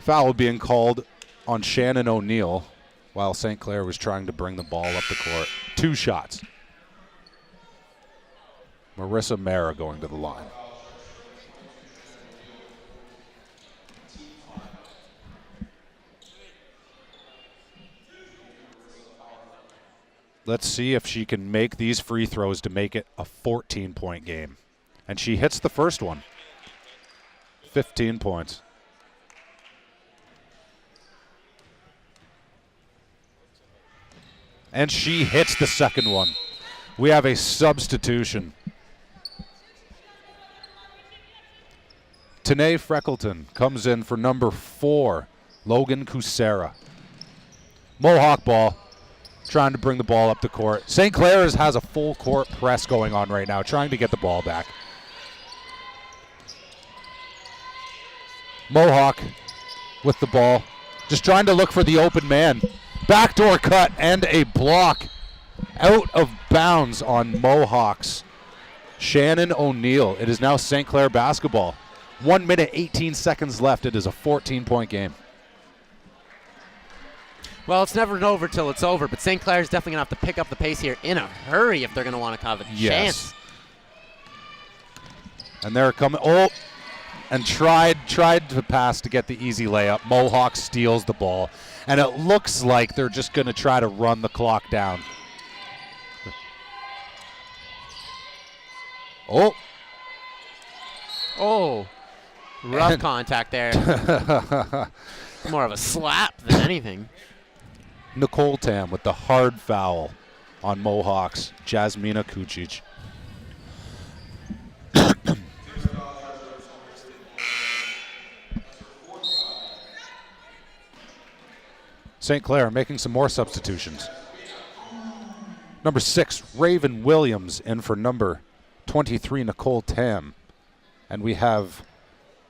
Foul being called on Shannon O'Neal while St. Clair was trying to bring the ball up the court. 2 shots. Marissa Mara going to the line. Let's see if she can make these free throws to make it a 14-point game. And she hits the first one. 15 points. And she hits the second one. We have a substitution. Tanae Freckleton comes in for number 4, Logan Kucera. Mohawk ball, trying to bring the ball up the court. St. Clair's has a full court press going on right now, trying to get the ball back. Mohawk with the ball, just trying to look for the open man. Backdoor cut and a block out of bounds on Mohawks. Shannon O'Neill. It is now St. Clair basketball. 1 minute, 18 seconds left. It is a 14-point game. Well, it's never over till it's over, but St. Clair's definitely going to have to pick up the pace here in a hurry if they're going to want to have a chance. And they're coming. Oh, and tried to pass to get the easy layup. Mohawk steals the ball. And it looks like they're just going to try to run the clock down. Oh. Oh. Rough contact there. More of a slap than anything. Nicole Tam with the hard foul on Mohawks. Jasmina Kucic. St. Clair making some more substitutions. Number 6, Raven Williams in for number 23, Nicole Tam. And we have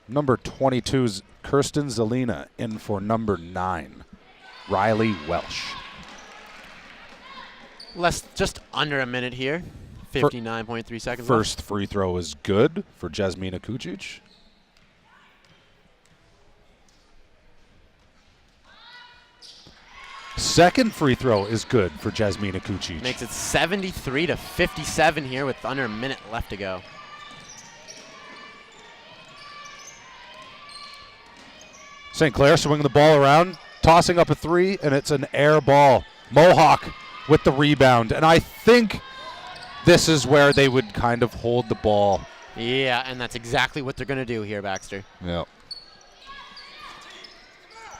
number 22's Kirsten Zelina in for number 9, Riley Welsh. Just under a minute here. 59.3 seconds First left. free throw is good for Jasmina Kucic. Second free throw is good for Jasmina Kucic. Makes it 73-57 here with under a minute left to go. St. Clair swinging the ball around, tossing up a 3, and it's an air ball. Mohawk with the rebound, and I think this is where they would kind of hold the ball. Yeah, and that's exactly what they're going to do here, Baxter. Yeah.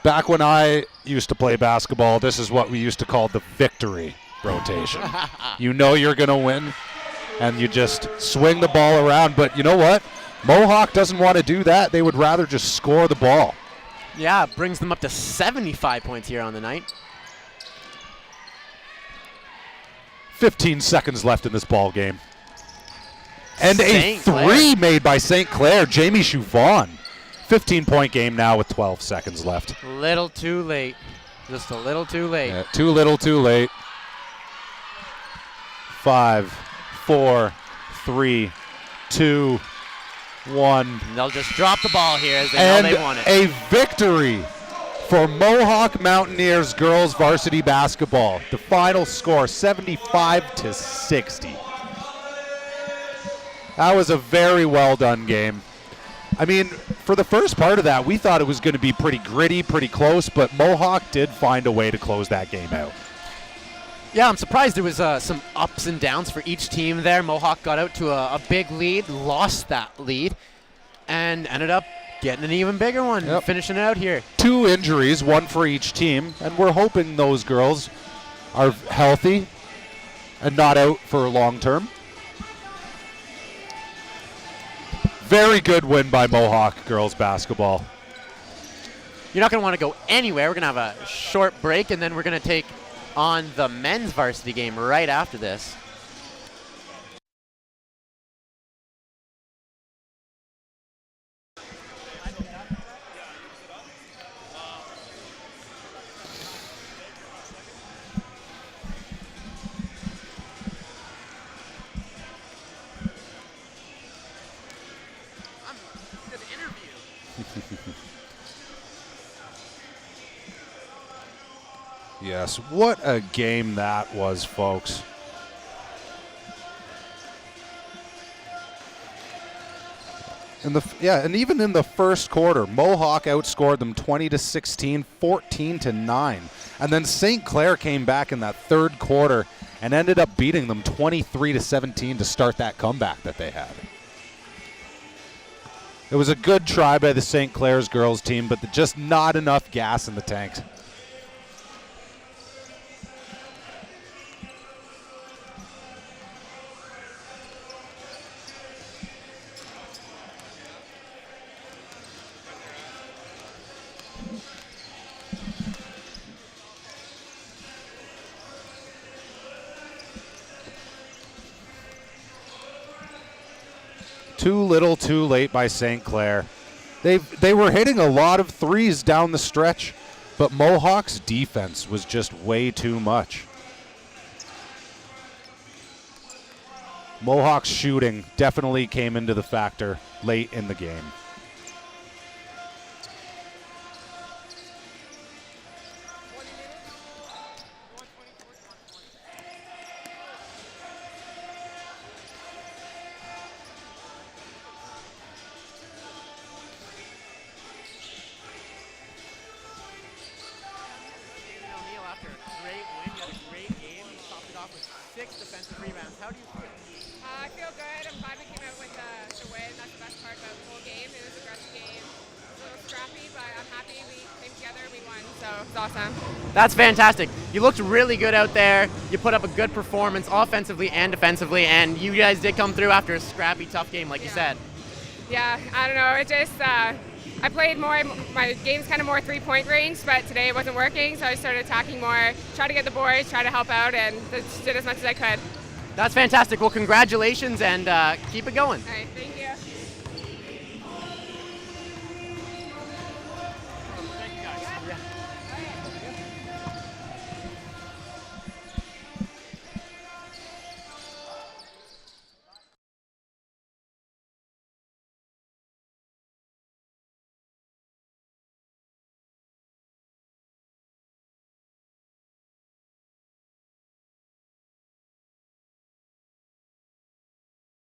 Back when I used to play basketball, this is what we used to call the victory rotation. You know you're going to win, and you just swing the ball around. But you know what? Mohawk doesn't want to do that. They would rather just score the ball. Yeah, it brings them up to 75 points here on the night. 15 seconds left in this ball game. And a St. 3 Clair. made by St. Clair, Jamie Chouvon. 15-point game now with 12 seconds left. Little too late. Just a little too late. Yeah, too little, too late. 5, 4, 3, 2, 1. And they'll just drop the ball here as they And know they want it. a victory for Mohawk Mountaineers girls varsity basketball. The final score, 75-60. That was a very well done game. I mean, for the first part of that, we thought it was going to be pretty gritty, pretty close, but Mohawk did find a way to close that game out. Yeah, I'm surprised there was some ups and downs for each team there. Mohawk got out to a big lead, lost that lead, and ended up getting an even bigger one, finishing it out here. 2 injuries, 1 for each team, and we're hoping those girls are healthy and not out for long term. Very good win by Mohawk girls basketball. You're not going to want to go anywhere. We're going to have a short break, and then we're going to take on the men's varsity game right after this. Yes, what a game that was, folks. And even in the first quarter, Mohawk outscored them 20-16, 14-9. And then St. Clair came back in that third quarter and ended up beating them 23-17 to start that comeback that they had. It was a good try by the St. Clair's girls team, but just not enough gas in the tank. Too little, too late by St. Clair. They were hitting a lot of threes down the stretch, but Mohawk's defense was just way too much. Mohawk's shooting definitely came into the factor late in the game. I feel good. I'm glad we came out with the win. That's the best part about the whole game. It was a aggressive game. It was a little scrappy, but I'm happy we came together. We won, so it's awesome. That's fantastic. You looked really good out there. You put up a good performance offensively and defensively, and you guys did come through after a scrappy, tough game, like you said. Yeah, I don't know. It just I played more. My game's kind of more three-point range, but today it wasn't working, so I started attacking more, try to get the boards, try to help out, and just did as much as I could. That's fantastic. Well, congratulations, and keep it going. All right, thank you.